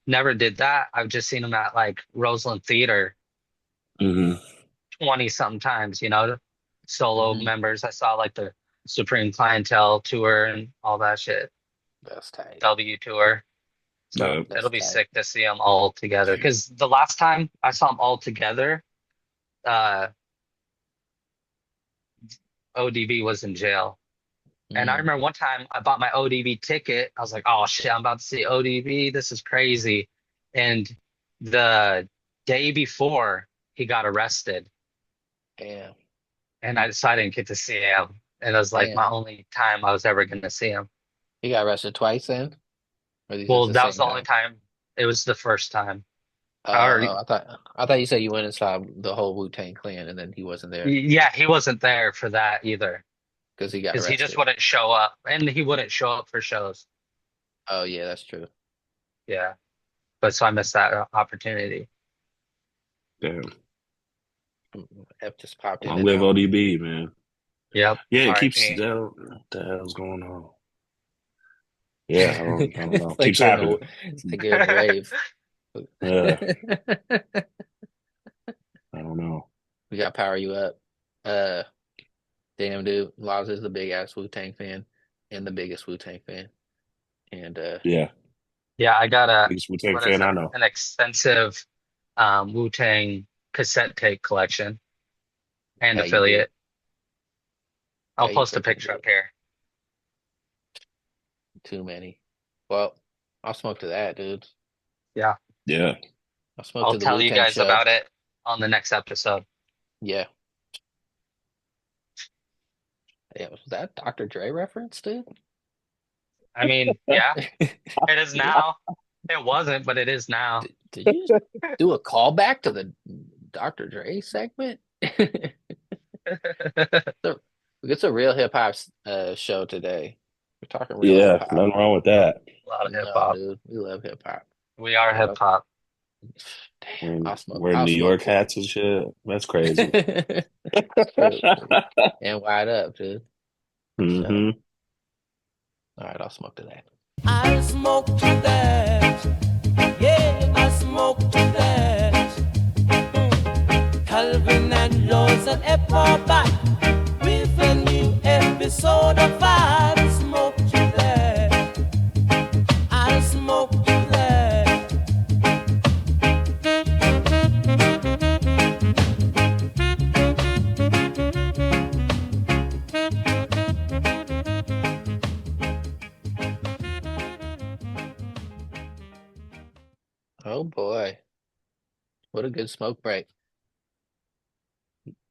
S3: Never did that. I've just seen him at like Roseland Theater
S1: Hmm.
S3: 20 something times, solo
S2: Hmm.
S3: members. I saw like the Supreme Clientele tour and all that shit,
S2: That's tight.
S3: W tour. So
S1: Yep.
S2: That's
S3: it'll be
S2: tight.
S3: sick to see them all together. Because the last time I saw them all together, uh, ODB was in jail. And I
S2: Mm.
S3: remember one time I bought my ODB ticket. I was like, oh shit, I'm about to see ODB. This is crazy. And the day before he got arrested,
S2: Damn.
S3: and I decided I didn't get to see him. And it was like my
S2: Damn.
S3: only time I was ever going to see him.
S2: He got arrested twice then? Or is this
S3: Well,
S2: the
S3: that was
S2: second
S3: the only
S2: time?
S3: time. It was the first time. Or,
S2: I thought you said you went and saw the whole Wu-Tang Clan and then he wasn't there
S3: yeah, he wasn't there for that either
S2: because he got
S3: because he just
S2: arrested.
S3: wouldn't show up, and he wouldn't show up for shows.
S2: Oh yeah, that's true.
S3: Yeah, but so I missed that opportunity.
S1: Damn.
S2: F just popped in
S1: Long
S2: and
S1: live
S2: out.
S1: ODB, man.
S3: Yep.
S1: Yeah, it keeps
S3: R.I.P.
S1: what the hell's going on? Yeah, I don't know.
S2: It's like
S1: Keeps
S2: you're in a
S1: happening.
S2: it's like you're in a rave.
S1: Yeah, I don't know.
S2: We got power you up. Uh Damn dude, Laws is the big ass Wu-Tang fan and the biggest Wu-Tang fan. And
S1: Yeah,
S3: Yeah, I got
S1: biggest Wu-Tang
S3: what is
S1: fan
S3: it?
S1: I know.
S3: An extensive Wu-Tang cassette tape collection and
S2: yeah, you do.
S3: affiliate. I'll
S2: Yeah, you
S3: post a
S2: freaking
S3: picture
S2: do.
S3: up here.
S2: Too many. Well, I'll smoke to that, dude.
S3: Yeah,
S1: Yeah,
S2: I'll smoke
S3: I'll
S2: to the
S3: tell you
S2: Wu-Tang
S3: guys
S2: show.
S3: about it on the next episode.
S2: Yeah. Yeah, was that Dr. Dre reference, dude?
S3: I mean, yeah, it is now. It wasn't, but it is now.
S2: Did you just do a callback to the Dr. Dre segment? So, it's a real hip hop show today. We're talking real hip
S1: yeah,
S2: hop.
S1: nothing wrong with that.
S3: A lot of hip
S2: No,
S3: hop.
S2: dude, we love hip hop.
S3: We are hip
S2: Well,
S3: hop.
S2: damn,
S1: Wearing,
S2: I'll smoke.
S1: wearing
S2: I'll
S1: New
S2: smoke
S1: York
S2: to
S1: hats and shit. That's crazy.
S2: it. And wide up, dude. So,
S1: Hmm.
S2: all right, I'll smoke to that.
S4: I smoke to that. Yeah, I smoke to that. Calvin and Laws and Apple back with a new episode of I smoke to that. I smoke to that.
S2: Oh boy, what a good smoke break.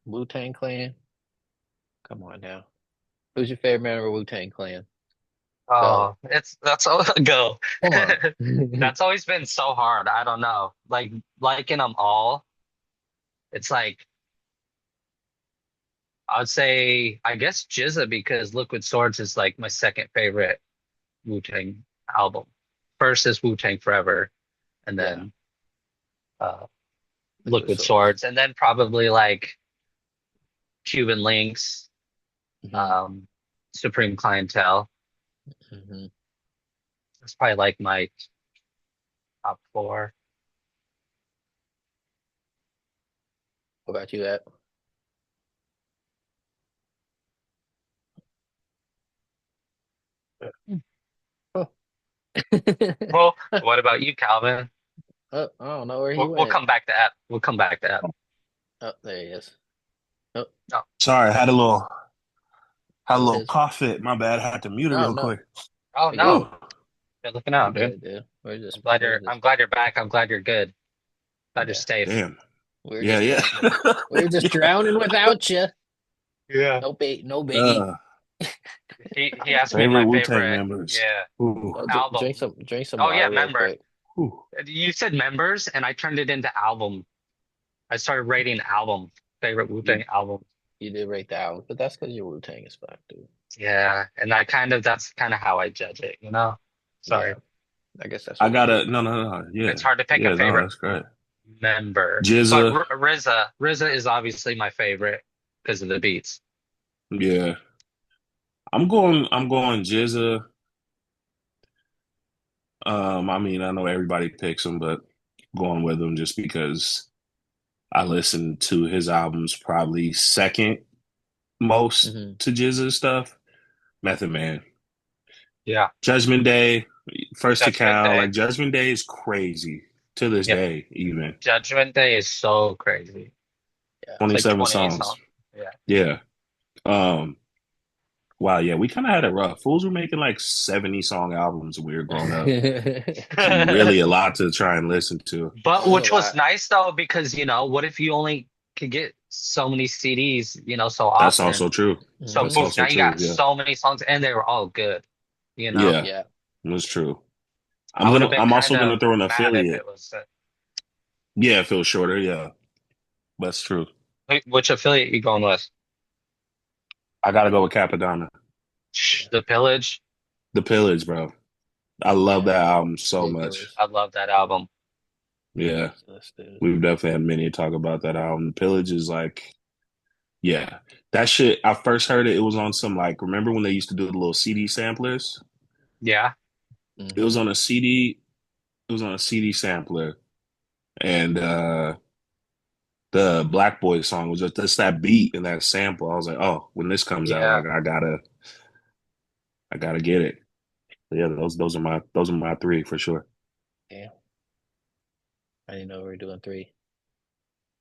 S2: Wu-Tang Clan. Come on now. Who's your favorite member of Wu-Tang Clan? Go.
S3: That's all go.
S2: Come on.
S3: That's always been so hard. I don't know. Like liking them all. It's like I'd say I guess Jizza because Liquid Swords is like my second favorite Wu-Tang album. First is Wu-Tang Forever, and
S2: Yeah,
S3: then uh
S2: Liquid
S3: Liquid
S2: Swords.
S3: Swords, and then probably like Cuban Links,
S2: Hmm.
S3: um, Supreme Clientele.
S2: Hmm.
S3: It's probably like my top four.
S2: What about you, Ed? Oh.
S3: Well, what about you, Calvin?
S2: Oh, I don't know where he
S3: We'll
S2: went.
S3: come back to that. We'll come back to that.
S2: Oh, there he is. Oh,
S3: No.
S1: Sorry, I Had a
S2: What
S1: little
S2: his?
S1: cough fit. My bad. I had to mute it
S2: Oh
S1: real
S2: no,
S1: quick.
S3: Oh
S2: you
S3: no,
S2: good?
S1: Ooh,
S3: you're looking
S2: You
S3: out, dude.
S2: good, dude? We're just,
S3: I'm glad
S2: we're
S3: you're.
S2: just,
S3: I'm glad you're back. I'm glad you're good. Glad you're
S2: yeah.
S3: safe.
S1: damn.
S2: We're
S1: Yeah,
S2: just
S1: yeah.
S2: drowning. We're just
S1: Yeah.
S2: drowning without you.
S3: Yeah.
S2: No bait, no biggie.
S1: Uh,
S3: He asked me
S1: favorite
S3: my
S1: Wu-Tang
S3: favorite.
S1: members.
S3: Yeah,
S1: Ooh,
S2: Oh,
S3: album.
S2: drink some
S3: Oh yeah,
S2: water real
S3: member.
S2: quick.
S1: ooh.
S3: You said members, and I turned it into album. I started rating album, favorite
S2: You
S3: Wu-Tang album.
S2: you did rate the album, but that's because your Wu Tang is fucked, dude.
S3: Yeah, and that's kind of how I judge it, you know?
S2: Yeah,
S3: Sorry.
S2: I guess that's
S1: I
S2: what we
S1: gotta
S2: do.
S1: no, no, no. Yeah,
S3: It's hard to pick a
S1: yeah. No,
S3: favorite
S1: that's great.
S3: member. But
S1: Jizza.
S3: RZA is obviously my favorite because of the beats.
S1: Yeah, I'm going Jizza. I mean, I know everybody picks him, but going with him just because I listened to his albums probably second most
S2: Hmm.
S1: to Jizza's stuff. Method Man,
S3: Yeah.
S1: Judgment Day, First to
S3: Judgment
S1: Cow.
S3: Day.
S1: Like Judgment Day is crazy to this
S3: Yep.
S1: day. Even
S3: Judgment Day is so crazy.
S2: Yeah.
S3: It's like
S1: 27
S3: 28
S1: songs.
S3: songs. Yeah.
S1: Yeah. Um. Wow. Yeah, we kind of had it rough. Fools were making like 70-song albums when we were growing up. Really a lot to try and listen to.
S3: But
S2: There's a
S3: which was
S2: lot.
S3: nice though, because what if you only could get so many CDs, so
S1: That's
S3: often?
S1: also true.
S3: So
S2: Hmm.
S1: That's
S3: boom,
S1: also
S3: now you
S1: true.
S3: got
S1: Yeah.
S3: so many songs and they were all good, you know?
S1: Yeah,
S2: Yeah.
S1: that's true.
S3: I would have been
S1: I'm
S3: kind
S1: also
S3: of
S1: gonna throw an
S3: mad if
S1: affiliate.
S3: it was
S1: Yeah, it feels shorter. Yeah, that's true.
S3: which affiliate you going with?
S1: I gotta go with Capadonna.
S2: Yeah.
S3: The Pillage.
S1: The Pillage, bro. I love
S2: Yeah.
S1: that album so much.
S2: Ridiculous.
S3: I love that album.
S1: Yeah,
S2: Ridiculous, dude.
S1: we've definitely had many talk about that album. The Pillage is like, yeah, that shit. I first heard it. It was on some like, remember when they used to do the little CD samplers?
S3: Yeah.
S1: It
S2: Hmm.
S1: was on a CD. It was on a CD sampler, and the Black Boy song was just that beat and that sample. I was like, oh, when this comes out,
S3: Yeah.
S1: like I gotta get it. But yeah, those are my three for sure.
S2: Yeah. I didn't know we were doing three.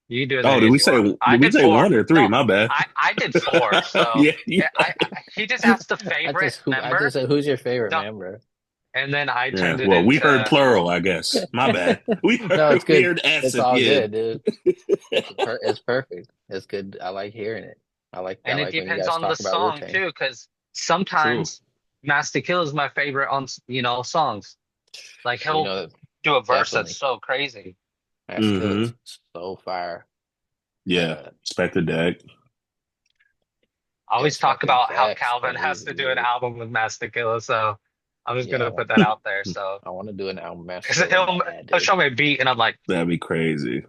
S3: You do
S1: Oh,
S3: the easy one. I
S1: did we
S3: did
S1: say
S3: four.
S1: one or three?
S3: No,
S1: My bad.
S3: I did four. So
S1: Yeah, yeah,
S3: he just asked the
S2: I
S3: favorite
S2: just
S3: member.
S2: said, who's your favorite
S3: No,
S2: member?
S3: and then I
S1: yeah.
S3: turned it
S1: Well, we heard
S3: into
S1: plural, I guess. My bad.
S2: No, it's
S1: We
S2: good.
S1: heard S
S2: It's
S1: at
S2: all
S1: the
S2: good,
S1: end.
S2: dude. It's perfect. It's good. I like hearing it. I
S3: and it
S2: like when you
S3: depends
S2: guys
S3: on the
S2: talk about Wu
S3: song
S2: Tang.
S3: too, because
S1: True.
S3: sometimes Master Kill is my favorite on songs. Like
S2: You
S3: he'll
S2: know,
S3: do a verse that's
S2: definitely.
S3: so crazy.
S2: Master Kill
S1: Hmm.
S2: is so fire.
S1: Yeah. Spectre Deck.
S3: I
S2: Yeah,
S3: always talk
S2: Spectre
S3: about how
S2: Dex,
S3: Calvin has to do an
S2: dude.
S3: album with Master Killer, so I'm just
S2: Yeah,
S3: gonna put that out there. So
S2: I want to do an album Master
S3: because
S2: Killer bad,
S3: he'll
S2: dude.
S3: show me a beat and I'm like,
S1: That'd be crazy.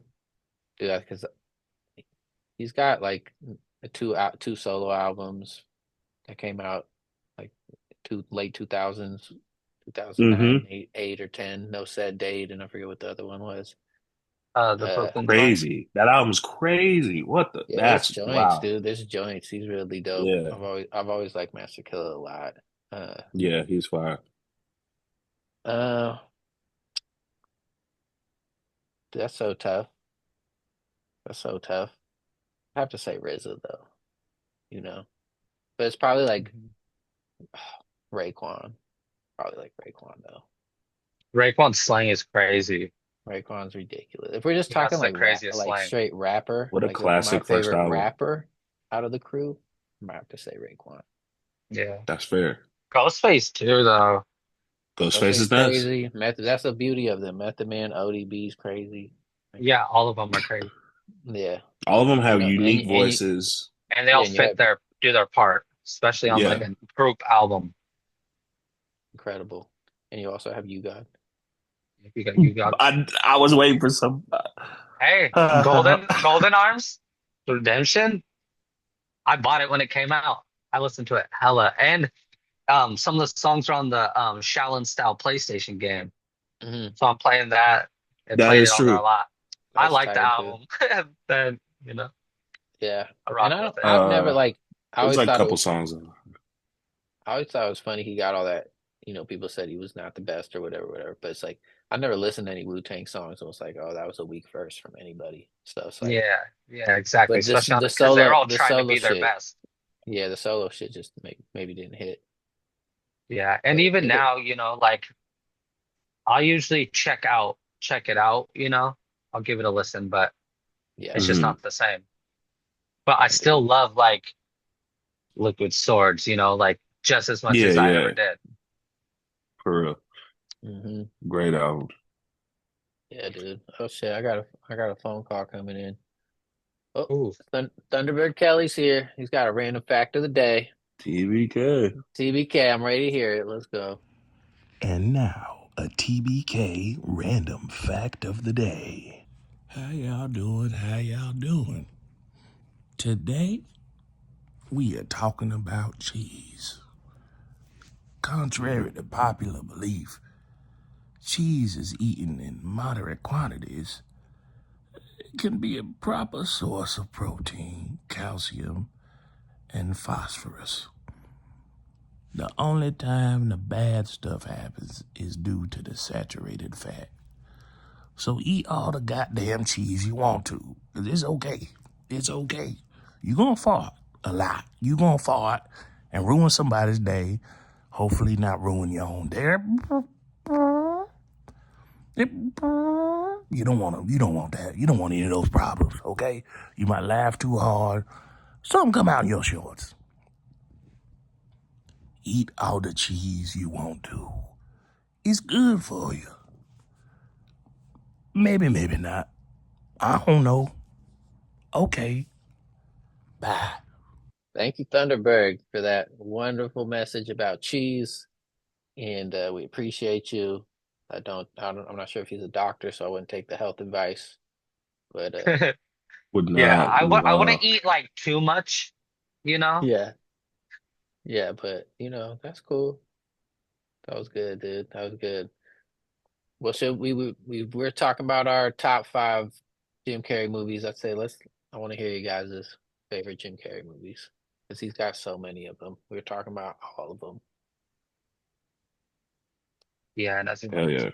S2: Dude, because he's got like two solo albums that came out like late 2000s,
S1: Hmm.
S2: 2009, 8 or 10. No Said Date, and I forget what the other one was.
S3: the
S2: Uh,
S3: Brooklyn joint.
S1: Crazy. That album's crazy. What the?
S2: yeah, there's
S1: That's
S2: joints,
S1: wow.
S2: dude. There's joints. He's really dope.
S1: Yeah.
S2: I've always liked Master Killer a lot.
S1: Yeah, he's fire.
S2: Uh, that's so tough. That's so tough. I have to say RZA though, you know. But it's probably like Raekwon. Probably like Raekwon though.
S3: Raekwon's slang is crazy.
S2: Raekwon's ridiculous. If we're just
S3: He has
S2: talking
S3: the
S2: like
S3: craziest
S2: like
S3: slang.
S2: straight rapper,
S1: What a
S2: like my
S1: classic first
S2: favorite
S1: album.
S2: rapper out of the crew, I might have to say Raekwon.
S3: Yeah.
S1: That's fair.
S3: Ghostface too, though.
S1: Ghostface
S2: Ghostface
S1: is nuts.
S2: crazy. Method. That's the beauty of them. Method Man, ODB's crazy. Like,
S3: Yeah, all of them are crazy,
S2: yeah,
S1: All of them
S2: you
S1: have
S2: know,
S1: unique voices.
S3: and they all
S2: and you
S3: fit
S2: have
S3: do their part, especially on like
S1: Yeah.
S3: a group album.
S2: incredible, and you also have You God.
S3: You got
S1: I was waiting for some.
S3: hey, Golden Arms, Redemption. I bought it when it came out. I listened to it hella, and some of the songs are on the Shaolin style PlayStation game.
S2: Hmm.
S3: So I'm playing that and
S1: That
S3: played it
S1: is
S3: on there a
S1: true.
S3: lot. I
S2: That's
S3: like the
S2: tight too.
S3: album. Then
S2: Yeah,
S3: I
S2: and
S3: rock with it.
S2: I've never like. I
S1: There's
S2: always
S1: like a
S2: thought it
S1: couple
S2: was.
S1: songs.
S2: I always thought it was funny he got all that. People said he was not the best or whatever, whatever. But it's like I never listened to any Wu Tang songs. And it was like, oh, that was a weak verse from anybody. So it's like,
S3: Yeah, exactly.
S2: but this
S3: Especially on
S2: the
S3: it because they're
S2: solo
S3: all
S2: the
S3: trying to
S2: solo
S3: be their
S2: shit.
S3: best.
S2: Yeah, the solo shit just maybe didn't hit.
S3: Yeah, and
S2: But
S3: even
S2: it hit.
S3: now, like I'll usually check it out, I'll give it a listen, but
S2: Yeah,
S3: it's just
S1: Hmm.
S3: not the same. But I
S2: yeah,
S3: still
S2: dude.
S3: love like Liquid Swords, like just as much
S1: Yeah,
S3: as I ever
S1: yeah,
S3: did.
S1: for real.
S2: Hmm.
S1: Great album.
S2: Yeah, dude. Oh shit, I got a phone call coming in. Oh,
S3: Ooh.
S2: Thunderbird Kelly's here. He's got a random fact of the day.
S1: TBK.
S2: TBK, I'm ready to hear it. Let's go.
S5: And now, a TBK random fact of the day. How y'all doing? How y'all doing? Today, we are talking about cheese. Contrary to popular belief, cheese is eaten in moderate quantities. It can be a proper source of protein, calcium, and phosphorus. The only time the bad stuff happens is due to the saturated fat. So eat all the goddamn cheese you want to, 'cause it's okay. It's okay. You gonna fart a lot. You gonna fart and ruin somebody's day. Hopefully not ruin your own day. You don't want that. You don't want any of those problems, okay? You might laugh too hard. Something come out in your shorts. Eat all the cheese you want to. It's good for you. Maybe, maybe not. I don't know. Okay. Bye.
S2: Thank you, Thunderbird, for that wonderful message about cheese, and we appreciate you. I'm not sure if he's a doctor, so I wouldn't take the health advice. But
S1: Would
S3: Yeah,
S1: not, would
S3: I
S1: not.
S3: wouldn't eat like too much, you know?
S2: yeah, yeah, but that's cool. That was good, dude. That was good. Well, should we're talking about our top five Jim Carrey movies. I want to hear you guys' favorite Jim Carrey movies because he's got so many of them. We were talking about all of them.
S3: Yeah, that's
S1: Hell yeah.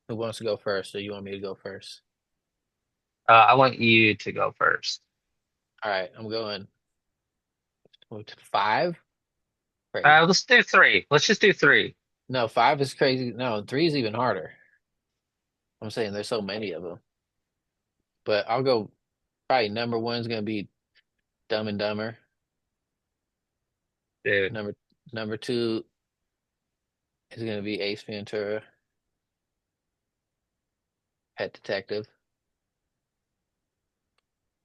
S2: Who wants to go first, or you want me to go first?
S3: I want you to go first.
S2: All right, I'm going to five. Crazy.
S3: Let's do three. Let's just do three.
S2: No, five is crazy. No, three is even harder. I'm saying there's so many of them. But I'll go. Probably number one is gonna be Dumb and Dumber.
S3: Dude.
S2: Number number two is gonna be Ace Ventura, Pet Detective.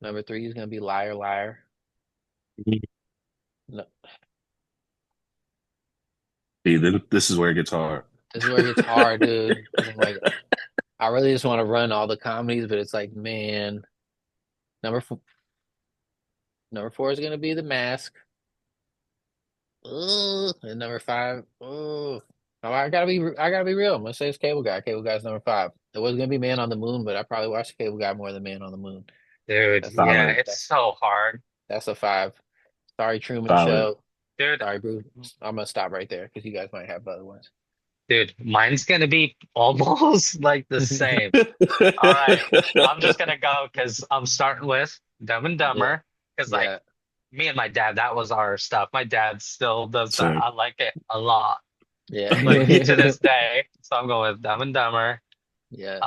S2: Number three is gonna be Liar Liar. No,
S1: See, then this is where it gets hard.
S2: this is where it gets hard, dude. Because I'm like, I really just want to run all the comedies, but it's like, man, number four, number four is gonna be The Mask. Ugh. And number five, oh, I gotta be real. I'm gonna say it's Cable Guy. Cable Guy's number five. It was gonna be Man on the Moon, but I probably watched Cable Guy more than Man on the Moon.
S3: Dude,
S2: That's
S3: yeah,
S1: Solid.
S3: it's so hard.
S2: that's a five. Sorry, Truman
S1: Solid.
S2: Show.
S3: Dude,
S2: Sorry, Bruce. I'm gonna stop right there because you guys might have other ones.
S3: mine's gonna be almost like the same. All right, I'm just gonna go because I'm starting with Dumb and
S2: Yeah,
S3: Dumber because like
S2: yeah,
S3: me and my dad, that was our stuff. My dad still does that.
S1: Same.
S3: I like it a lot, like to
S2: yeah,
S3: this day. So I'm going with Dumb and Dumber.
S2: yeah.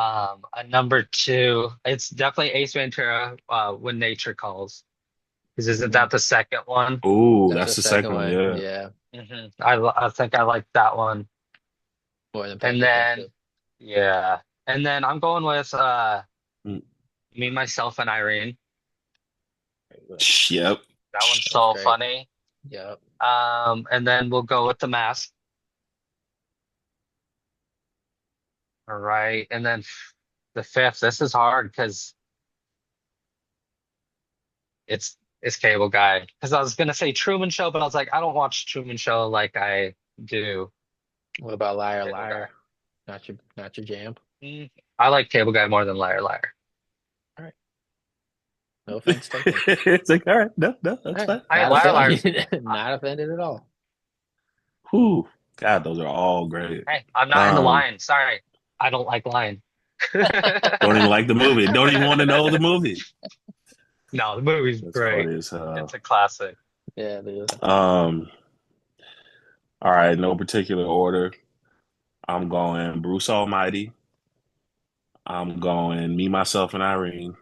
S3: A number two, it's definitely Ace Ventura, When Nature Calls. Because isn't
S2: Mhm.
S3: that the second one?
S1: Ooh,
S2: That's
S1: that's
S2: the
S1: the
S2: second
S1: second one.
S2: one.
S1: Yeah.
S2: Yeah,
S3: I think I like that one.
S2: more than Pet
S3: And then
S2: Detective.
S3: yeah, and then I'm going with
S1: Mm.
S3: Me, Myself, and Irene.
S1: Yep.
S3: That one's
S2: That's
S3: so
S2: great.
S3: funny.
S2: Yep.
S3: And then we'll go with The Mask. All right, and then the fifth. This is hard because it's Cable Guy. Because I was gonna say Truman Show, but I was like, I don't watch Truman Show like I do
S2: What about Liar
S3: Cable Guy.
S2: Liar? Not your jam.
S3: Mm, I like Cable Guy more than Liar Liar.
S2: All right. No offense taken.
S1: It's like, all right, no,
S2: All
S1: that's
S2: right.
S1: fine.
S3: I
S2: Not
S3: Liar Liar's.
S2: offended. Not offended at all.
S1: Whew. God, those are all great.
S3: Hey, I'm not into
S1: Um,
S3: lying. Sorry, I don't like lying.
S1: don't even like the movie. Don't even want to know the movie.
S3: No, the movie's
S1: That's
S3: great.
S1: funny as hell.
S3: It's a classic.
S2: Yeah, dude.
S1: All right, no particular order. I'm going Bruce Almighty. I'm going Me, Myself, and Irene.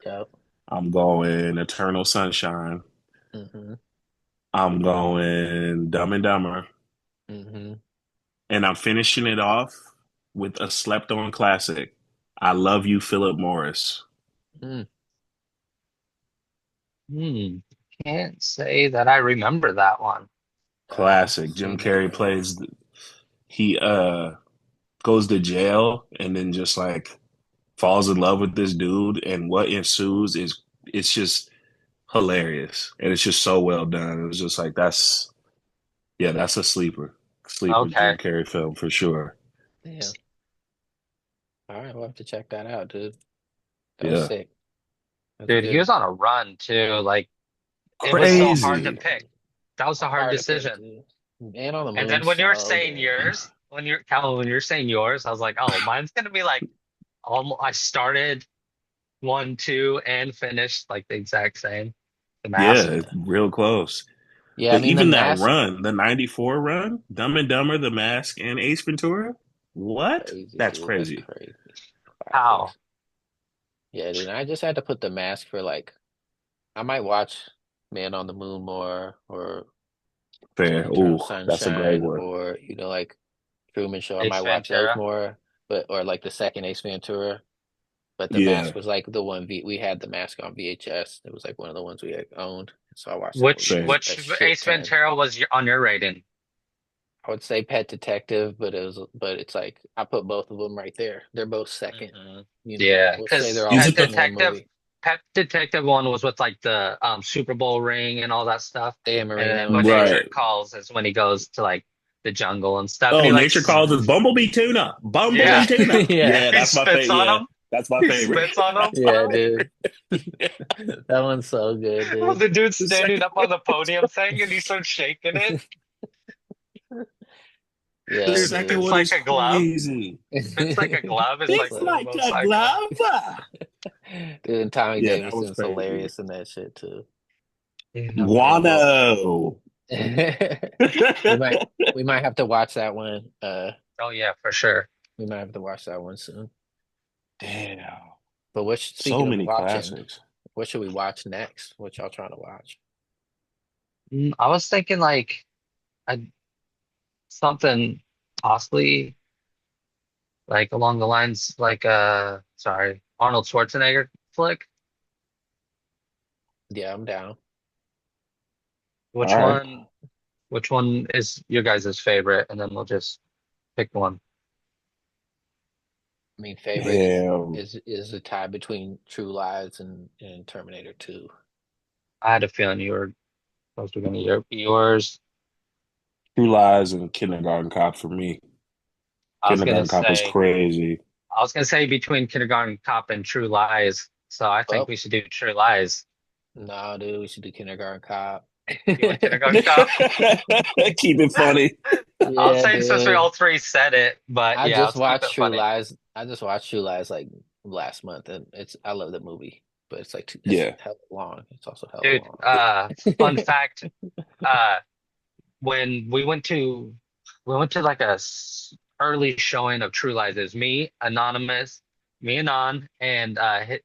S2: Yep.
S1: I'm going Eternal Sunshine.
S2: Mm-hmm.
S1: I'm going Dumb and Dumber.
S2: Mm-hmm.
S1: And I'm finishing it off with a slept on classic. I Love You, Philip Morris.
S2: Mm.
S3: Hmm. Can't say that I remember that one.
S2: I haven't
S1: Classic. Jim
S2: seen that
S1: Carrey
S2: one.
S1: plays, he goes to jail and then just like falls in love with this dude. And what ensues is, it's just hilarious. And it's just so well done. It was just like, yeah, that's a sleeper. Sleeper
S3: Okay.
S1: Jim Carrey film for sure.
S2: Yeah. All right, we'll have to check that out, dude. That was
S1: Yeah.
S2: sick. That's a
S3: Dude, he
S2: good
S3: was
S2: one.
S3: on a run too. Like it was so hard to
S1: Crazy.
S3: pick. That was a hard
S2: Hard to pick,
S3: decision.
S2: dude. Man on the
S3: And
S2: Moon,
S3: then when you were
S2: so
S3: saying
S2: good.
S3: yours, when you're saying yours, I was like, oh, mine's gonna be like almost. I started one, two, and finished like the exact same. The
S1: Yeah,
S3: mask.
S1: it's real close.
S2: Yeah, I
S1: But
S2: mean the
S1: even that
S2: mask
S1: run, the 94 run, Dumb and Dumber, The Mask, and Ace Ventura, what?
S2: crazy,
S1: That's
S2: dude. That's
S1: crazy.
S2: crazy.
S3: How?
S2: Classics. Yeah, dude. I just had to put the mask for like I might watch Man on the Moon more or
S1: Fair.
S2: Eternal
S1: Ooh, that's a great
S2: Sunshine
S1: one.
S2: or like Truman Show. I might
S3: Ace
S2: watch those
S3: Ventura.
S2: more, but or like the second Ace Ventura. But the
S1: Yeah,
S2: mask was like the one we had the mask on VHS. It was like one of the ones we had owned. So I watched that movie
S1: fair.
S2: a
S3: Which
S2: shit
S3: Ace
S2: ton.
S3: Ventura was on your rating?
S2: I would say Pet Detective, but it's like I put both of them right there. They're both second.
S3: Hmm.
S2: You know,
S3: Yeah,
S2: we'll say
S3: because
S2: they're all
S1: Is it
S2: second
S1: the
S2: in one movie.
S3: Pet Detective one was with like the Super Bowl ring and all that stuff,
S2: Dan
S3: and then
S2: Marino and
S3: when
S2: shit.
S3: Nature
S1: right?
S3: Calls is when he goes to like the jungle and stuff, and
S1: Oh,
S3: he like
S1: Nature Calls is Bumblebee Tuna.
S3: yeah,
S1: Bumblebee Tuna.
S2: Yeah.
S1: Yeah,
S3: he
S1: that's my
S3: spits
S1: favorite.
S3: on
S1: Yeah,
S3: him,
S1: that's my
S3: he
S1: favorite.
S3: spits on him.
S1: That's my
S2: Yeah, dude.
S1: favorite.
S2: That one's so good,
S3: Well,
S2: dude.
S3: the dude's
S1: The
S3: standing
S1: second
S3: up
S1: one,
S3: on the podium thing, and he starts shaking it.
S1: the
S2: Yeah,
S3: Dude
S1: second
S2: dude.
S1: one
S3: spits
S1: is
S3: like a glove.
S1: crazy.
S3: Spits like a glove is
S2: It's
S3: like
S1: It's
S3: one of the
S1: like
S3: most
S1: a
S3: iconic.
S1: glove.
S2: dude, and Tommy
S1: Yeah, that was
S2: Davidson's
S1: crazy.
S2: hilarious in that shit too.
S3: Yeah,
S2: Yeah,
S3: man.
S2: well,
S1: Guano.
S2: we might we might have to watch that one.
S3: Oh yeah, for sure.
S2: We might have to watch that one soon.
S1: Damn.
S2: But
S1: So
S2: speaking of
S1: many
S2: watching,
S1: classics.
S2: what should we watch next? What y'all trying to watch?
S3: I was thinking like I something possibly like along the lines like sorry, Arnold Schwarzenegger flick.
S2: Yeah, I'm down.
S1: All
S3: Which
S1: right.
S3: one which one is your guys' favorite? And then we'll just pick one.
S2: I mean, favorite
S1: Damn.
S2: is a tie between True Lies and Terminator 2.
S3: I had a feeling you were supposed to be gonna yours.
S1: True Lies and Kindergarten Cop for me.
S3: I was gonna
S1: Kindergarten Cop is
S3: say
S1: crazy.
S3: I was gonna say between Kindergarten Cop and True Lies. So I think
S2: Well,
S3: we should do True Lies.
S2: no, dude, we should do Kindergarten Cop.
S3: You want Kindergarten Cop?
S1: Keep it funny.
S3: I was
S2: Yeah,
S3: saying since we
S2: dude.
S3: all three said it, but
S2: I
S3: yeah,
S2: just
S3: let's keep
S2: watched
S3: it
S2: True
S3: funny.
S2: Lies. I just watched True Lies like last month, and I love the movie, but it's like it's
S1: Yeah.
S2: hella long. It's also hella
S3: Dude,
S2: long.
S3: fun fact, uh, when we went to like early showing of True Lies, is me, Anonymous, me Anon, and I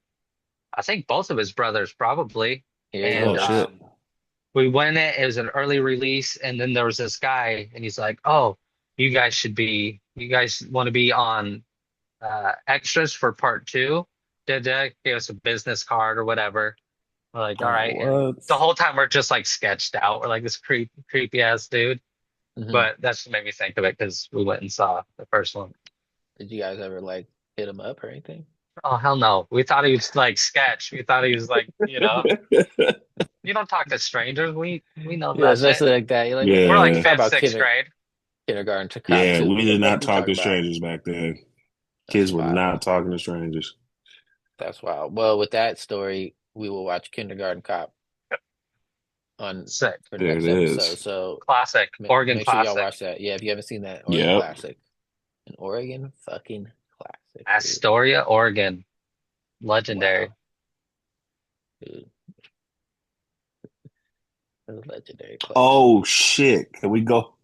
S3: think both of his brothers probably.
S2: Here you
S1: Oh
S3: And
S2: go.
S1: shit.
S3: we went it was an early release, and then there was this guy, and he's like, "Oh, you guys want to be on extras for part two?" Da gave us a business card or whatever. We're like, all
S1: Oh,
S3: right. And
S1: what?
S3: the whole time we're just like sketched out. We're like this creepy ass dude.
S2: Hmm.
S3: But that just made me think of it because we went and saw the first one.
S2: Did you guys ever like hit him up or anything?
S3: Oh hell no. We thought he was like sketch. We thought he was like, you don't talk to strangers. We know
S2: Yeah,
S3: that shit.
S2: especially like that. You're like,
S3: We're
S2: man,
S3: like
S1: Yeah.
S2: talk
S3: fifth,
S2: about
S3: sixth grade.
S2: kindergarten to cop
S1: Yeah,
S2: too.
S1: we did
S2: What
S1: not
S2: you
S1: talk
S2: talking
S1: to
S2: about?
S1: strangers back then.
S2: That's
S1: Kids were
S2: wild.
S1: not talking to strangers.
S2: That's wild. Well, with that story, we will watch Kindergarten Cop on
S3: Sick.
S2: for the
S1: There it
S2: next episode.
S1: is.
S2: So
S3: Classic. Oregon
S2: make sure y'all
S3: classic.
S2: watch that. Yeah, if you haven't seen that, Oregon
S1: Yep.
S2: Classic, an Oregon fucking classic, dude.
S3: Astoria, Oregon. Legendary.
S2: Wow, dude. It was legendary. Classic.
S1: Oh shit! Can we go?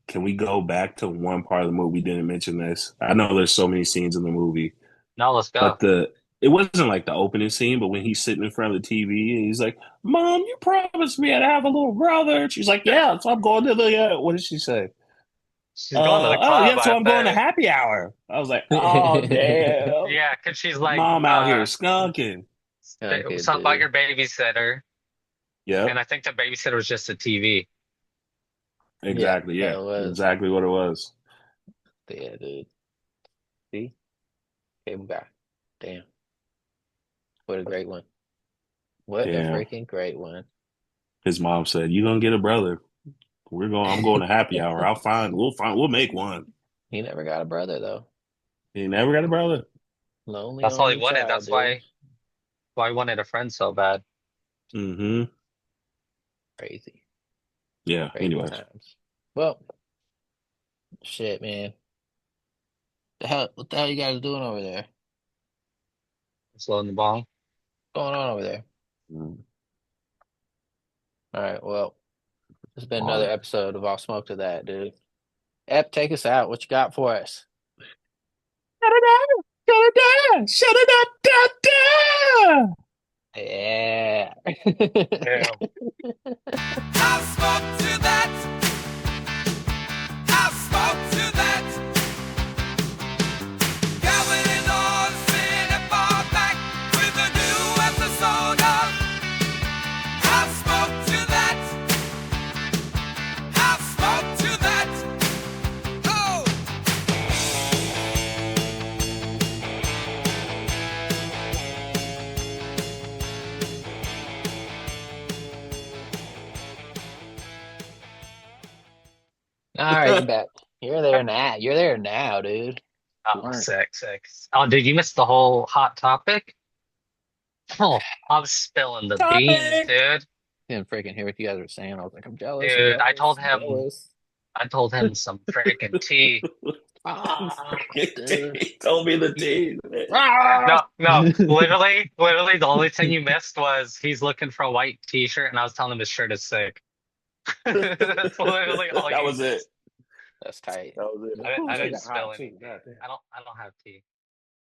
S1: Can we go back to one part of the movie? We didn't mention this. I know there's so many scenes in the movie,
S3: No, let's go.
S1: but it wasn't like the opening scene. But when he's sitting in front of the TV and he's like, "Mom, you promised me I'd have a little brother." And she's like, "Yeah, so I'm going to the." What did she say?
S3: She's going to the
S1: Oh
S3: club,
S1: yeah, so
S3: I
S1: I'm going to
S3: think.
S1: happy hour. I was like, "Oh damn,
S3: Yeah, because she's like,
S1: mom out here skunking."
S2: Okay,
S3: something about
S2: dude.
S3: your babysitter.
S1: Yeah,
S3: And I think the babysitter was just a TV.
S1: exactly.
S2: Yeah,
S1: Yeah,
S2: it was.
S1: exactly what it was.
S2: Yeah, dude. See? Cable guy. Damn. What a great one. What a
S1: Damn.
S2: freaking great one.
S1: His mom said, "You gonna get a brother? I'm going to happy hour. We'll make one."
S2: He never got a brother though.
S1: He never got a brother.
S2: Lonely
S3: That's all he
S2: only
S3: wanted.
S2: child,
S3: That's
S2: dude.
S3: why he wanted a friend so bad.
S1: Mm-hmm.
S2: Crazy.
S1: Yeah.
S2: Crazy
S1: Anyways,
S2: times. Well, shit, man. What the hell you guys doing over there?
S3: Slow in the bong.
S2: What's going on over there?
S1: mm,
S2: All right, well, it's been
S1: all
S2: another
S1: right.
S2: episode of All Smoke to That, dude. Ep, take us out. What you got for us?
S1: Shut it down! Shut it down! Shut it up!
S2: Yeah.
S3: Damn.
S4: I spoke to that. I spoke to that. Gathered in all the city far back with a new episode of I spoke to that. I spoke to that. Oh!
S2: All right, you're back. You're there now. You're there now, dude. You
S3: Oh,
S2: weren't.
S3: sick. Oh, did you miss the whole hot topic? Oh, I was spilling the beans,
S1: Topic!
S3: dude.
S2: Didn't freaking hear what you guys were saying. I was like, I'm jealous. I'm
S3: Dude,
S2: jealous. I'm jealous.
S3: I told him some freaking tea.
S2: Ah, dude.
S1: He told me the tea.
S3: No, literally, the only thing you missed was he's looking for a white t-shirt, and I was telling him his shirt is sick. That's literally all
S1: That
S3: you
S1: was it.
S3: missed.
S2: That's tight.
S1: That was it.
S3: I
S1: Who
S3: didn't
S1: got
S3: spill
S1: hot tea?
S3: anything.
S1: Goddamn.
S3: I don't have tea.